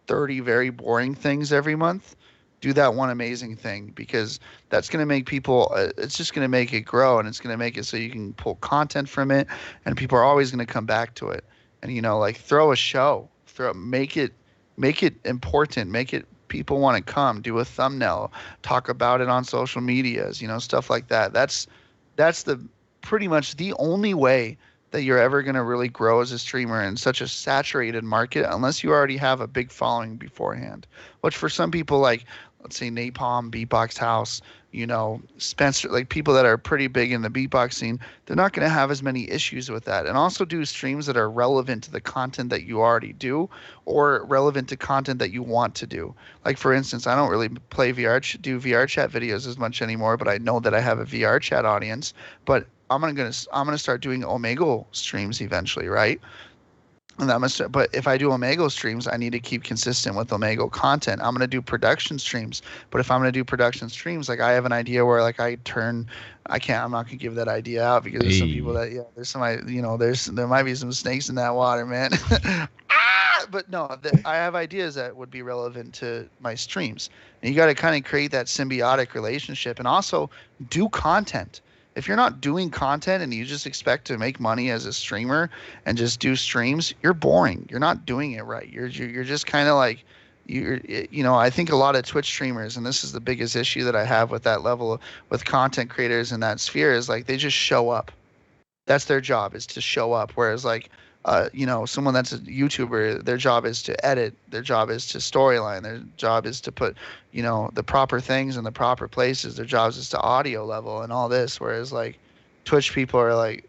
30 very boring things every month, do that one amazing thing, because that's going to make people, it's just going to make it grow, and it's going to make it so you can pull content from it, and people are always going to come back to it. And, you know, like, throw a show, make it important, make it people want to come, do a thumbnail, talk about it on social medias, you know, stuff like that. That's the pretty much the only way that you're ever going to really grow as a streamer in such a saturated market, unless you already have a big following beforehand, which for some people, like, let's say Napalm, Beatbox House, you know, Spencer, like people that are pretty big in the beatbox scene, they're not going to have as many issues with that. And also do streams that are relevant to the content that you already do, or relevant to content that you want to do. Like, for instance, I don't really do VR chat videos as much anymore, but I know that I have a VR chat audience. But I'm gonna start doing Omegle streams eventually, right? And but if I do Omegle streams, I need to keep consistent with Omegle content. I'm gonna do production streams, but if I'm gonna do production streams, like, I have an idea where, like, I'm not gonna give that idea out, because there's some people that, there's somebody, you know, there might be some snakes in that water, man. But no, I have ideas that would be relevant to my streams, and you got to kind of create that symbiotic relationship, and also do content. If you're not doing content and you just expect to make money as a streamer and just do streams, you're boring. You're not doing it right. You're just kind of like, you know, I think a lot of Twitch streamers, and this is the biggest issue that I have with that level, with content creators in that sphere, is like, they just show up. That's their job, is to show up. Whereas, like, you know, someone that's a YouTuber, their job is to edit, their job is to storyline, their job is to put, you know, the proper things in the proper places, their jobs is to audio level and all this. Whereas, like, Twitch people are like,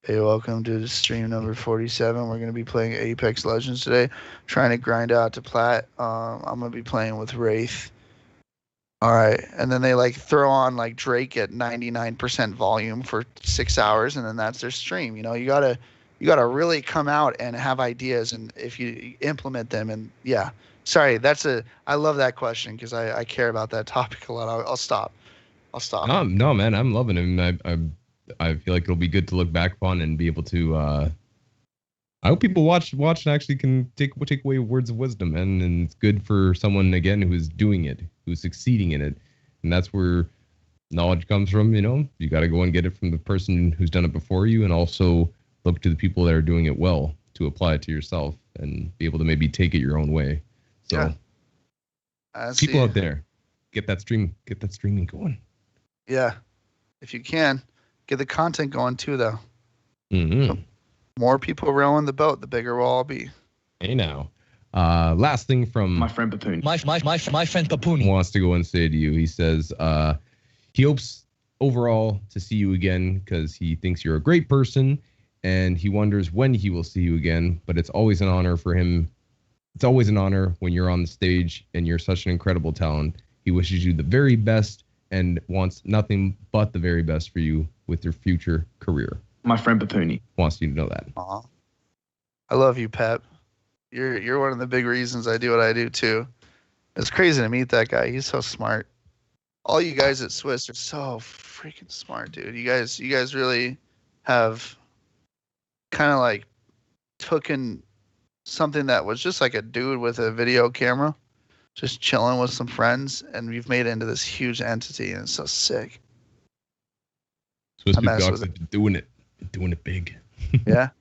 hey, welcome to the stream number 47. We're going to be playing Apex Legends today, trying to grind out to plat. I'm going to be playing with Wraith. All right. And then they, like, throw on, like, Drake at 99% volume for 6 hours, and then that's their stream. You know, you got to really come out and have ideas, and if you implement them, and sorry, I love that question, because I care about that topic a lot. I'll stop. No, man, I'm loving it. I feel like it'll be good to look back upon and be able to, I hope people watch and actually can take away words of wisdom, and it's good for someone, again, who is doing it, who's succeeding in it. And that's where knowledge comes from. You know, you got to go and get it from the person who's done it before you, and also look to the people that are doing it well to apply it to yourself and be able to maybe take it your own way. So people out there, get that streaming going. Yeah. If you can, get the content going too, though. Mm-hmm. So more people rowing the boat, the bigger we'll all be. Hey, now. Last thing from my friend Papooni. My friend Papooni wants to go and say to you, he says, he hopes overall to see you again because he thinks you're a great person, and he wonders when he will see you again, but it's always an honor for him. It's always an honor when you're on the stage, and you're such an incredible talent. He wishes you the very best and wants nothing but the very best for you with your future career. My friend Papooni wants you to know that. Aw. I love you, Pep. You're one of the big reasons I do what I do too. It's crazy to meet that guy. He's so smart. All you guys at Swiss are so freaking smart, dude. You guys really have kind of like taken something that was just like a dude with a video camera, just chilling with some friends, and you've made it into this huge entity, and it's so sick. Swiss Beatboxer doing it big. Yeah.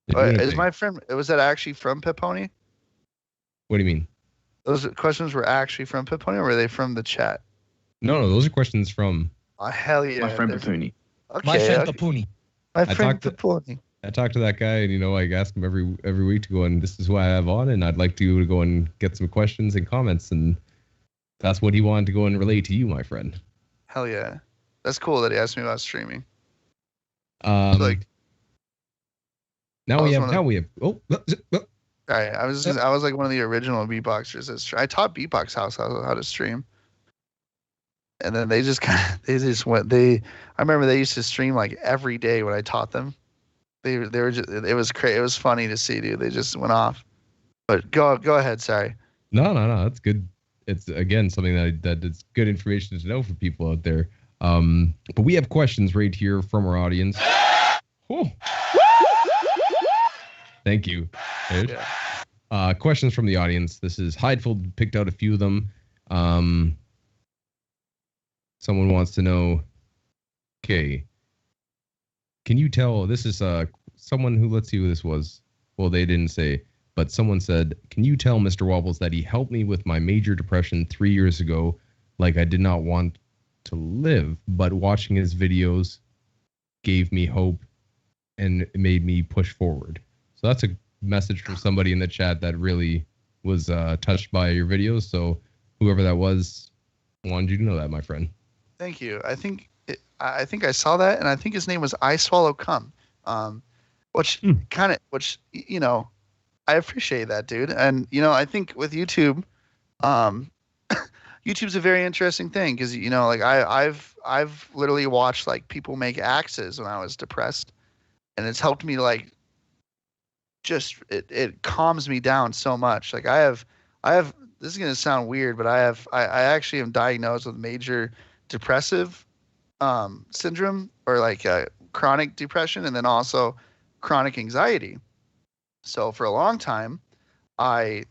Is my friend? Was that actually from Peponi? What do you mean? Those questions were actually from Peponi, or were they from the chat? No, those are questions from. Oh, hell yeah. My friend Papooni. Okay, my friend Papooni. My friend Papooni. I talk to that guy, and I ask him every week to go, and this is who I have on, and I'd like to go and get some questions and comments, and That's what he wanted to go and relate to you, my friend. Hell yeah. That's cool that he asked me about streaming. Like now we have I was like one of the original beatboxers. I taught Beatbox House how to stream. And then they just I remember they used to stream like every day when I taught them. They were just, it was crazy. It was funny to see, dude. They just went off. But go ahead, sorry. No, that's good. It's again something that is good information to know for people out there. But we have questions right here from our audience. Oh. Thank you. Yeah. Questions from the audience. This is Hydeful picked out a few of them. Someone wants to know, okay, can you tell, this is someone who, let's see who this was. Well, they didn't say, but someone said, can you tell Mr. Wobbles that he helped me with my major depression 3 years ago? Like I did not want to live, but watching his videos gave me hope and it made me push forward. So that's a message from somebody in the chat that really was touched by your videos. So whoever that was, wanted you to know that, my friend. Thank you. I think I saw that, and I think his name was I Swallow Cum, which you know, I appreciate that, dude. And you know, I think with YouTube, YouTube's a very interesting thing because you know, like I've literally watched like people make axes when I was depressed, and it's helped me like just it calms me down so much. Like I have this is gonna sound weird, but I actually am diagnosed with major depressive syndrome, or like chronic depression, and then also chronic anxiety. So for a long time, I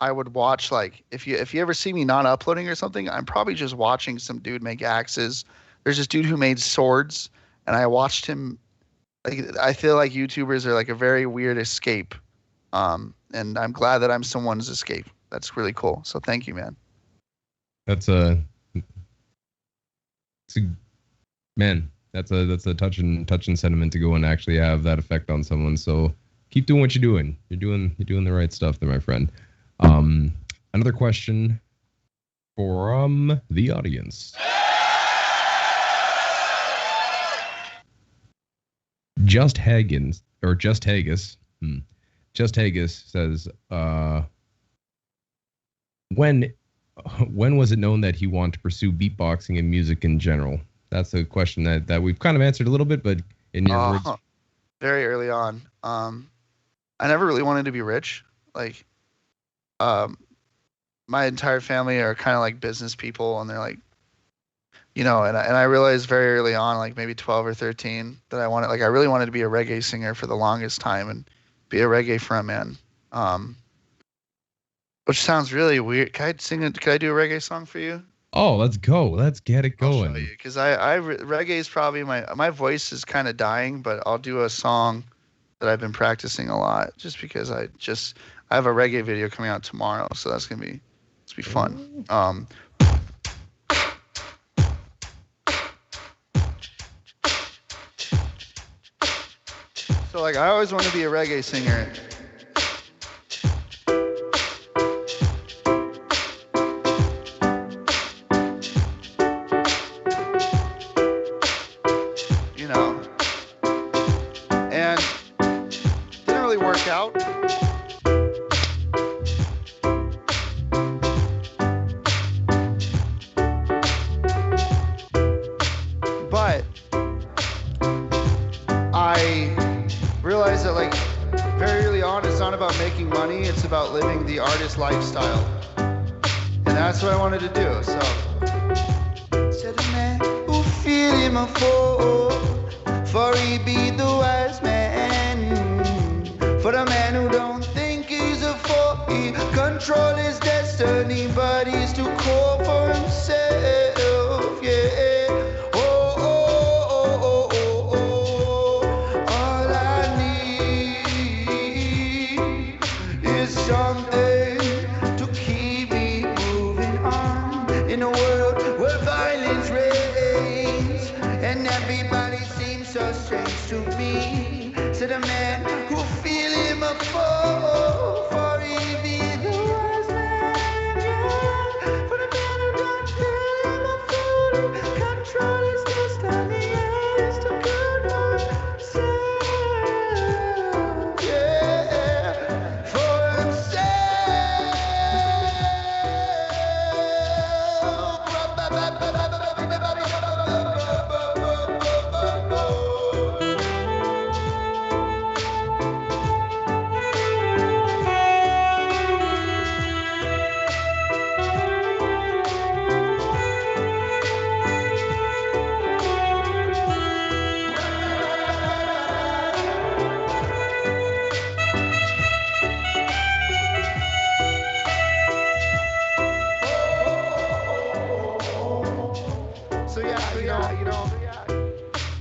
would watch, like, if you ever see me not uploading or something, I'm probably just watching some dude make axes. There's this dude who made swords, and I watched him. Like, I feel like YouTubers are like a very weird escape, and I'm glad that I'm someone's escape. That's really cool. So thank you, man. That's a touching sentiment to go and actually have that effect on someone. So keep doing what you're doing. You're doing the right stuff there, my friend. Another question from the audience. Just Haggis says, when was it known that he wanted to pursue beatboxing and music in general? That's a question that we've kind of answered a little bit, but in your words. Very early on. I never really wanted to be rich. Like, my entire family are kind of like business people, and they're like, you know, and I realized very early on, like maybe 12 or 13, that I really wanted to be a reggae singer for the longest time and be a reggae frontman. Which sounds really weird. Can I do a reggae song for you? Oh, let's go. Let's get it going. I'll show you, because reggae is probably my voice is kind of dying, but I'll do a song that I've been practicing a lot, just because I have a reggae video coming out tomorrow, so that's gonna be fun. So like I always want to be a reggae singer. You know. And didn't really work out. But I realized that, like, very early on, it's not about making money, it's about living the artist lifestyle. And that's what I wanted to do. So said a man who feel him a fool, for he be the wise man. For the man who don't think he's a fool, he control his destiny, but he's too cool for himself, yeah. Something to keep me moving on in a world where violence reigns and everybody seems so strange to me. Said a man who feel him a fool, for he be the wise man, yeah. For the man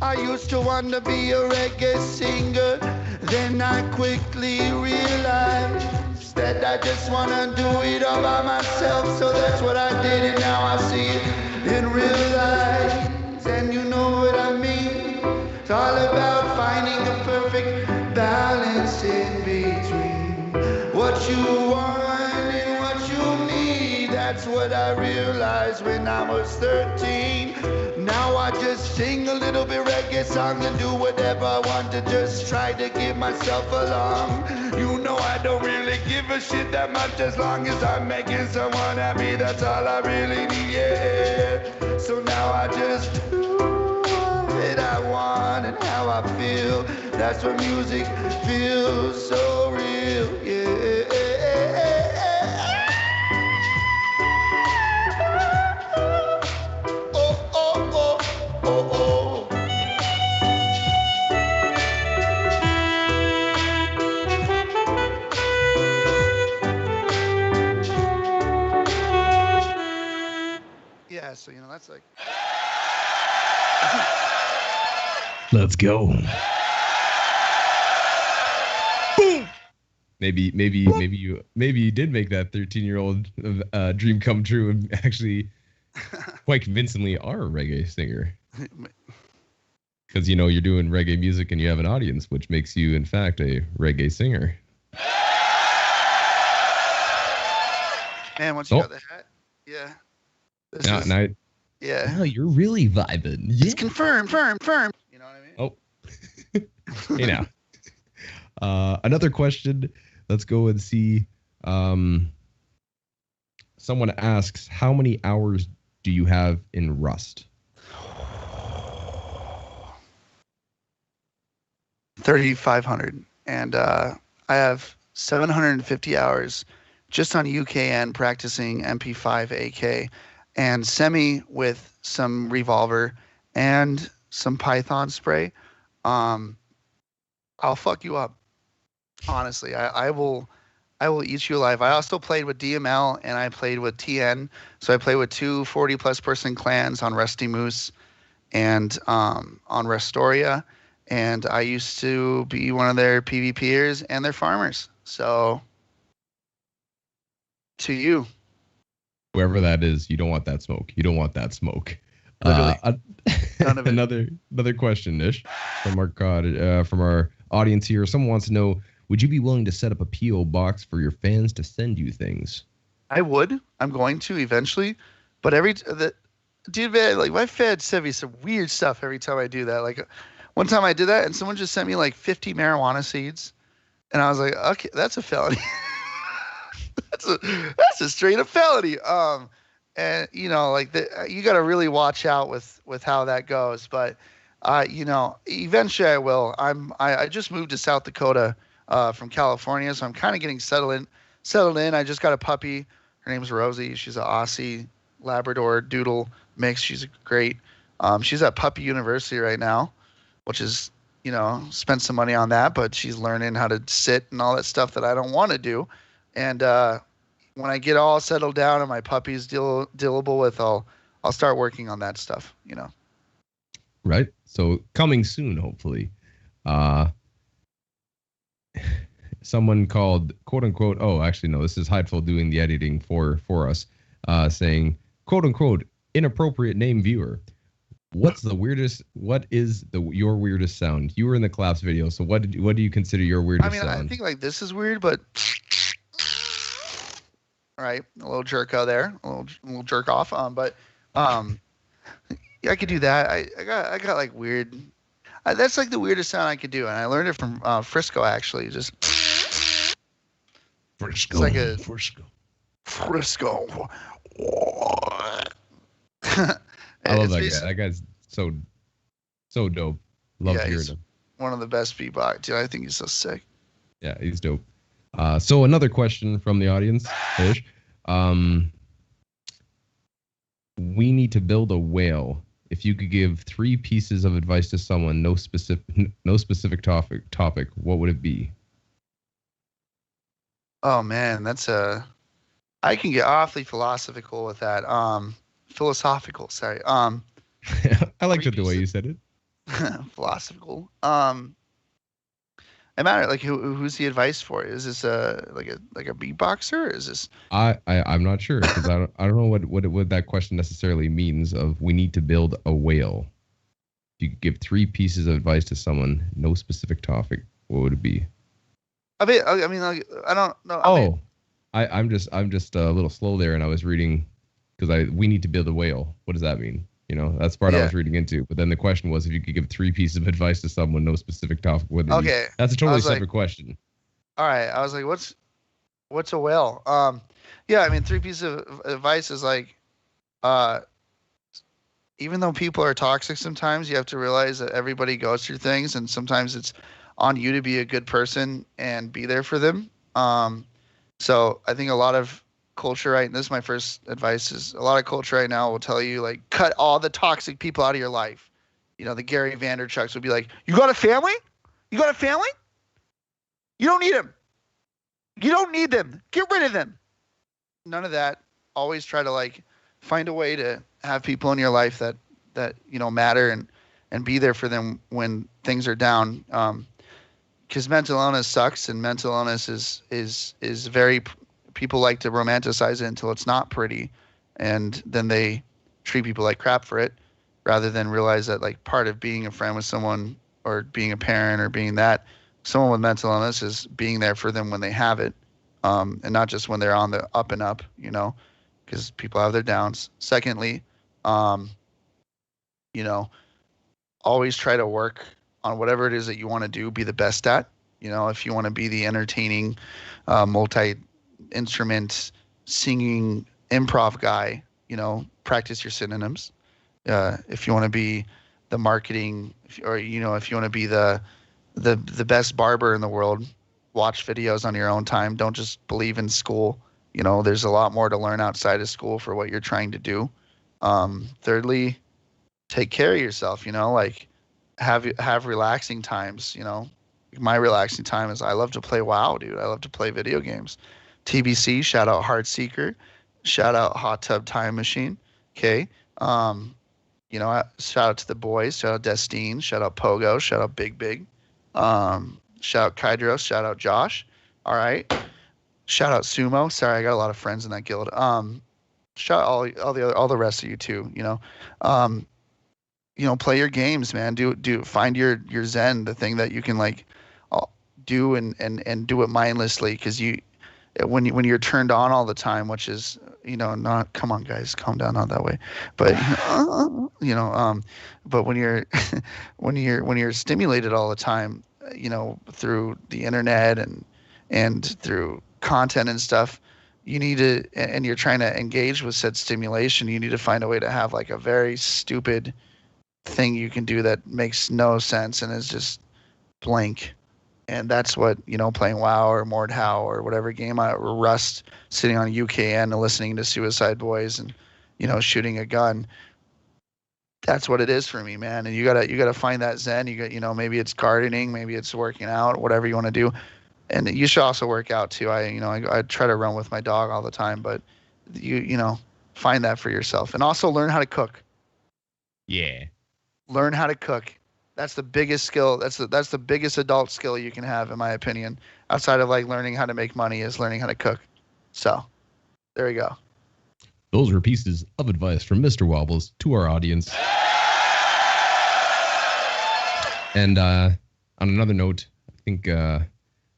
I used to want to be a reggae singer. Then I quickly realized that I just want to do it all by myself. So that's what I did, and now I see it in real life. And you know what I mean? It's all about finding the perfect balance in between what you want and what you need. That's what I realized when I was 13. Now I just sing a little bit reggae songs and do whatever I want to just try to give myself along. You know I don't really give a shit that much as long as I'm making someone happy. That's all I really need, yeah. So now I just do what I want and how I feel. That's what music feels so real, yeah. Yeah, so that's like. Let's go. Boom. Maybe you did make that 13-year-old dream come true and actually quite convincingly are a reggae singer. Because you're doing reggae music and you have an audience, which makes you in fact a reggae singer. Man, once you got the hat, yeah. Now you're really vibing. Yeah. It's confirmed, firm. You know what I mean? Oh. Hey now. Another question. Let's go and see. Someone asks, how many hours do you have in Rust? 3,500. And I have 750 hours just on UKN practicing MP5 AK and semi with some revolver and some Python spray. I'll fuck you up. Honestly, I will eat you alive. I also played with DML and I played with TN. So I played with 2 40+ person clans on Rusty Moose and on Restoria. And I used to be one of their PvPers and their farmers. So to you. Whoever that is, you don't want that smoke. You don't want that smoke. Literally. None of it. Another question, Nish, from our audience here. Someone wants to know, would you be willing to set up a PO box for your fans to send you things? I would. I'm going to eventually, but dude, man, like my fans send me some weird stuff every time I do that. Like one time I did that, and someone just sent me like 50 marijuana seeds, and I was like, okay, that's a felony. That's a straight up felony. And you got to really watch out with how that goes. But eventually I will. I just moved to South Dakota from California, so I'm kind of getting settled in. I just got a puppy. Her name's Rosie. She's an Aussie Labrador Doodle mix. She's great. She's at Puppy University right now, which is spent some money on that, but she's learning how to sit and all that stuff that I don't want to do. And when I get all settled down and my puppy's dealable with, I'll start working on that stuff, Right. So coming soon, hopefully. Someone called, quote unquote, oh, actually, no, this is Heidful doing the editing for us, saying, quote unquote, inappropriate name viewer. What is your weirdest sound? You were in the collapse video, so what do you consider your weirdest sound? I think like this is weird, but right, a little jerk out there, a little jerk off. But yeah, I could do that. I got like weird. That's like the weirdest sound I could do, and I learned it from Frisco actually. Just Frisco, it's like Frisco. I love that guy. That guy's so dope. Love hearing him. One of the best beatboxers. Dude, I think he's so sick. Yeah, he's dope. So another question from the audience, Ish. We need to build a whale. If you could give 3 pieces of advice to someone, no specific topic, what would it be? Oh man, I can get awfully philosophical with that. Philosophical, sorry. I liked it the way you said it. philosophical. It matter like who's the advice for? Is this like a beatboxer? Or is this I'm not sure because I don't know what that question necessarily means. Of we need to build a whale. If you could give 3 pieces of advice to someone, no specific topic, what would it be? I mean, like, I don't know. I'm just a little slow there, and I was reading because we need to build a whale. What does that mean? You know, that's the part I was reading into. But then the question was, if you could give 3 pieces of advice to someone, no specific topic, what would it be? That's a totally separate question. All right, I was like, what's a whale? Yeah, I mean, 3 pieces of advice is like, even though people are toxic sometimes, you have to realize that everybody goes through things, and sometimes it's on you to be a good person and be there for them. So I think a lot of culture right, and this is my first advice, is a lot of culture right now will tell you, like, cut all the toxic people out of your life. You know, the Gary Vaynerchuks would be like, you got a family? You got a family? You don't need them. You don't need them. Get rid of them. None of that. Always try to, like, find a way to have people in your life that you know matter and be there for them when things are down. Because mental illness sucks, and mental illness is very, people like to romanticize it until it's not pretty, and then they treat people like crap for it, rather than realize that, like, part of being a friend with someone or being a parent or being that someone with mental illness is being there for them when they have it, and not just when they're on the up and up, you know, because people have their downs. Secondly, you know, always try to work on whatever it is that you want to do, be the best at. You know, if you want to be the entertaining, multi-instrument singing improv guy, you know, practice your synonyms. If you want to be the marketing, or, you know, if you want to be the best barber in the world, watch videos on your own time. Don't just believe in school. You know, there's a lot more to learn outside of school for what you're trying to do. Thirdly, take care of yourself, you know, like have relaxing times, you know. My relaxing time is I love to play WoW, dude. I love to play video games. TBC, shout out Heartseeker, shout out Hot Tub Time Machine. Okay. You know, shout out to the boys, shout out Destine, shout out Pogo, shout out Big Big. Shout out Kydros, shout out Josh. All right. Shout out Sumo. Sorry, I got a lot of friends in that guild. Shout out all the rest of you too, you know. You know, play your games, man. Find your zen, the thing that you can, like, do and do it mindlessly, because when you're turned on all the time, which is, you know, not, come on guys, calm down, not that way, but you know, but when you're when you're stimulated all the time, you know, through the internet and through content and stuff, you need to, and you're trying to engage with said stimulation, you need to find a way to have, like, a very stupid thing you can do that makes no sense and is just blank. And that's what, you know, playing WoW or Mordhau or whatever game, or Rust, sitting on UKN and listening to Suicide Boys and, you know, shooting a gun. That's what it is for me, man. And you gotta find that zen. You know, maybe it's gardening, maybe it's working out, whatever you want to do. And you should also work out too. I try to run with my dog all the time, but you know, find that for yourself, and also learn how to cook. Yeah. Learn how to cook. That's the biggest skill. That's the biggest adult skill you can have, in my opinion, outside of, like, learning how to make money, is learning how to cook. So, there you go. Those were pieces of advice from Mr. Wobbles to our audience. And on another note, I think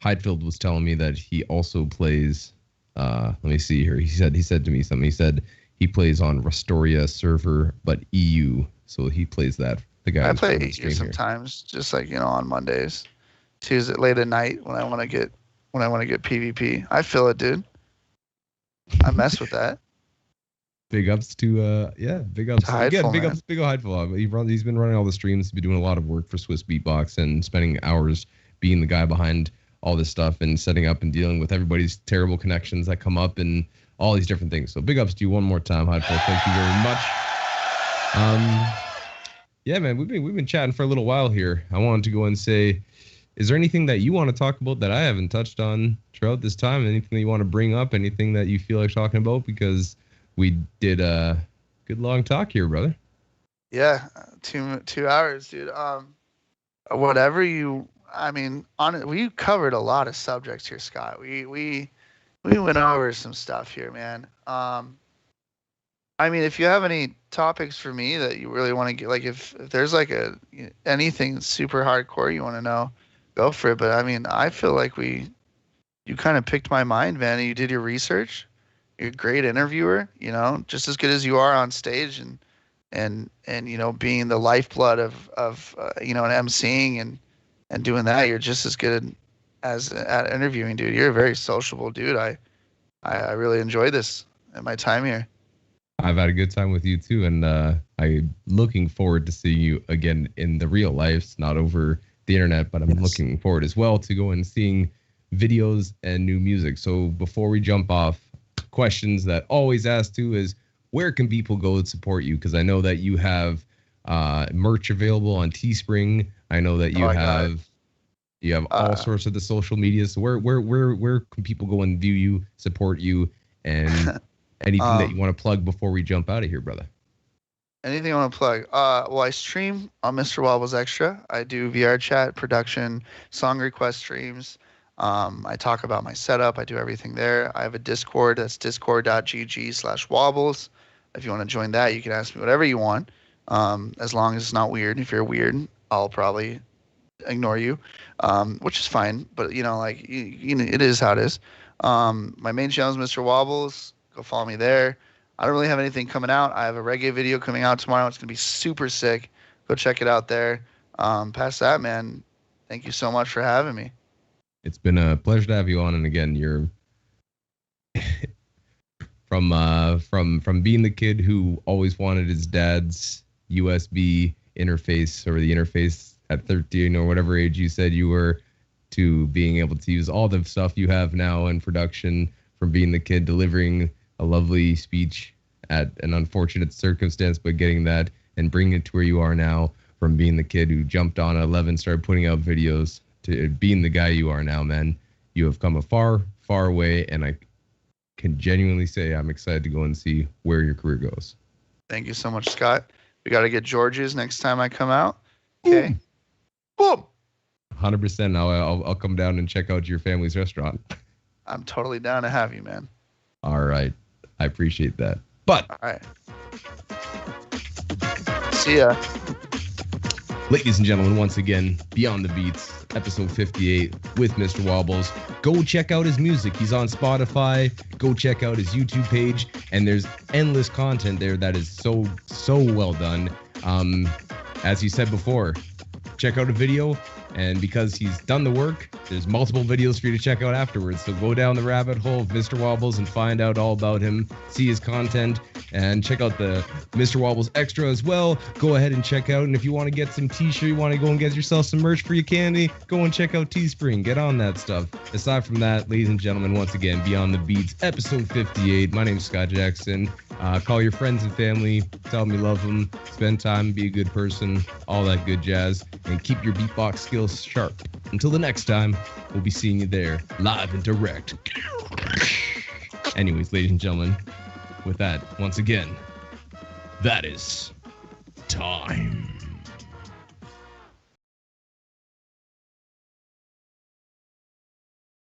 Heidfeld was telling me that he also plays. Let me see here. He said to me something. He said he plays on Restoria server, but EU. So he plays that. The guy. I play EU sometimes, just, like, you know, on Mondays, Tuesday late at night when I want to get PvP. I feel it, dude. I mess with that. Big ups to big ups. Again, big ups, big Heidfeld. He's been running all the streams. He's been doing a lot of work for Swiss Beatbox and spending hours being the guy behind all this stuff and setting up and dealing with everybody's terrible connections that come up and all these different things. So big ups to you one more time, Heidfeld. Thank you very much. Yeah, man, we've been chatting for a little while here. I wanted to go and say, is there anything that you want to talk about that I haven't touched on throughout this time? Anything that you want to bring up? Anything that you feel like talking about? Because we did a good long talk here, brother. Yeah, 2 hours, dude. Whatever you. I mean, we covered a lot of subjects here, Scott. We went over some stuff here, man. I mean, if you have any topics for me that you really want to get, like if there's like anything super hardcore you want to know, go for it. But I mean, I feel like you kind of picked my mind, man. And you did your research. You're a great interviewer, just as good as you are on stage and being the lifeblood of an emceeing and doing that. You're just as good as at interviewing, dude. You're a very sociable dude. I really enjoyed this at my time here. I've had a good time with you too, and I'm looking forward to seeing you again in the real life, not over the internet, but I'm looking forward as well to going and seeing videos and new music. So before we jump off, questions that always asked too is, where can people go to support you? Because I know that you have merch available on Teespring. I know that you have all sorts of the social media. So where can people go and view you, support you, and anything that you want to plug before we jump out of here, brother? Anything I want to plug? Well, I stream on Mr.Wobbles Extra. I do VR chat, production, song request streams. I talk about my setup. I do everything there. I have a Discord. That's discord.gg/wobbles. If you want to join that, you can ask me whatever you want, as long as it's not weird. If you're weird, I'll probably ignore you, which is fine. But it is how it is. My main channel is Mr. Wobbles. Go follow me there. I don't really have anything coming out. I have a reggae video coming out tomorrow. It's going to be super sick. Go check it out there. Past that, man, thank you so much for having me. It's been a pleasure to have you on. And again, you're from being the kid who always wanted his dad's USB interface, or the interface at 13 or whatever age you said you were, to being able to use all the stuff you have now in production, from being the kid delivering a lovely speech at an unfortunate circumstance, but getting that and bringing it to where you are now, from being the kid who jumped on at 11, started putting out videos, to being the guy you are now, man. You have come a far, far way, and I can genuinely say I'm excited to go and see where your career goes. Thank you so much, Scott. We got to get George's next time I come out. Okay. Boom. 100%. I'll come down and check out your family's restaurant. I'm totally down to have you, man. All right. I appreciate that. But all right. See ya. Ladies and gentlemen, once again, Beyond the Beats, episode 58 with Mr. Wobbles. Go check out his music. He's on Spotify. Go check out his YouTube page. And there's endless content there that is so well done. As he said before, check out a video, and because he's done the work, there's multiple videos for you to check out afterwards. So go down the rabbit hole of Mr. Wobbles and find out all about him, see his content, and check out the Mr. Wobbles Extra as well. Go ahead and check out, and if you want to get some t-shirt, you want to go and get yourself some merch for your candy, go and check out Teespring. Get on that stuff. Aside from that, ladies and gentlemen, once again, Beyond the Beats, episode 58. My name's Scott Jackson. Call your friends and family, tell them you love them, spend time, be a good person, all that good jazz, and keep your beatbox skills sharp. Until the next time, we'll be seeing you there, live and direct. Anyways, ladies and gentlemen, with that, once again, that is time.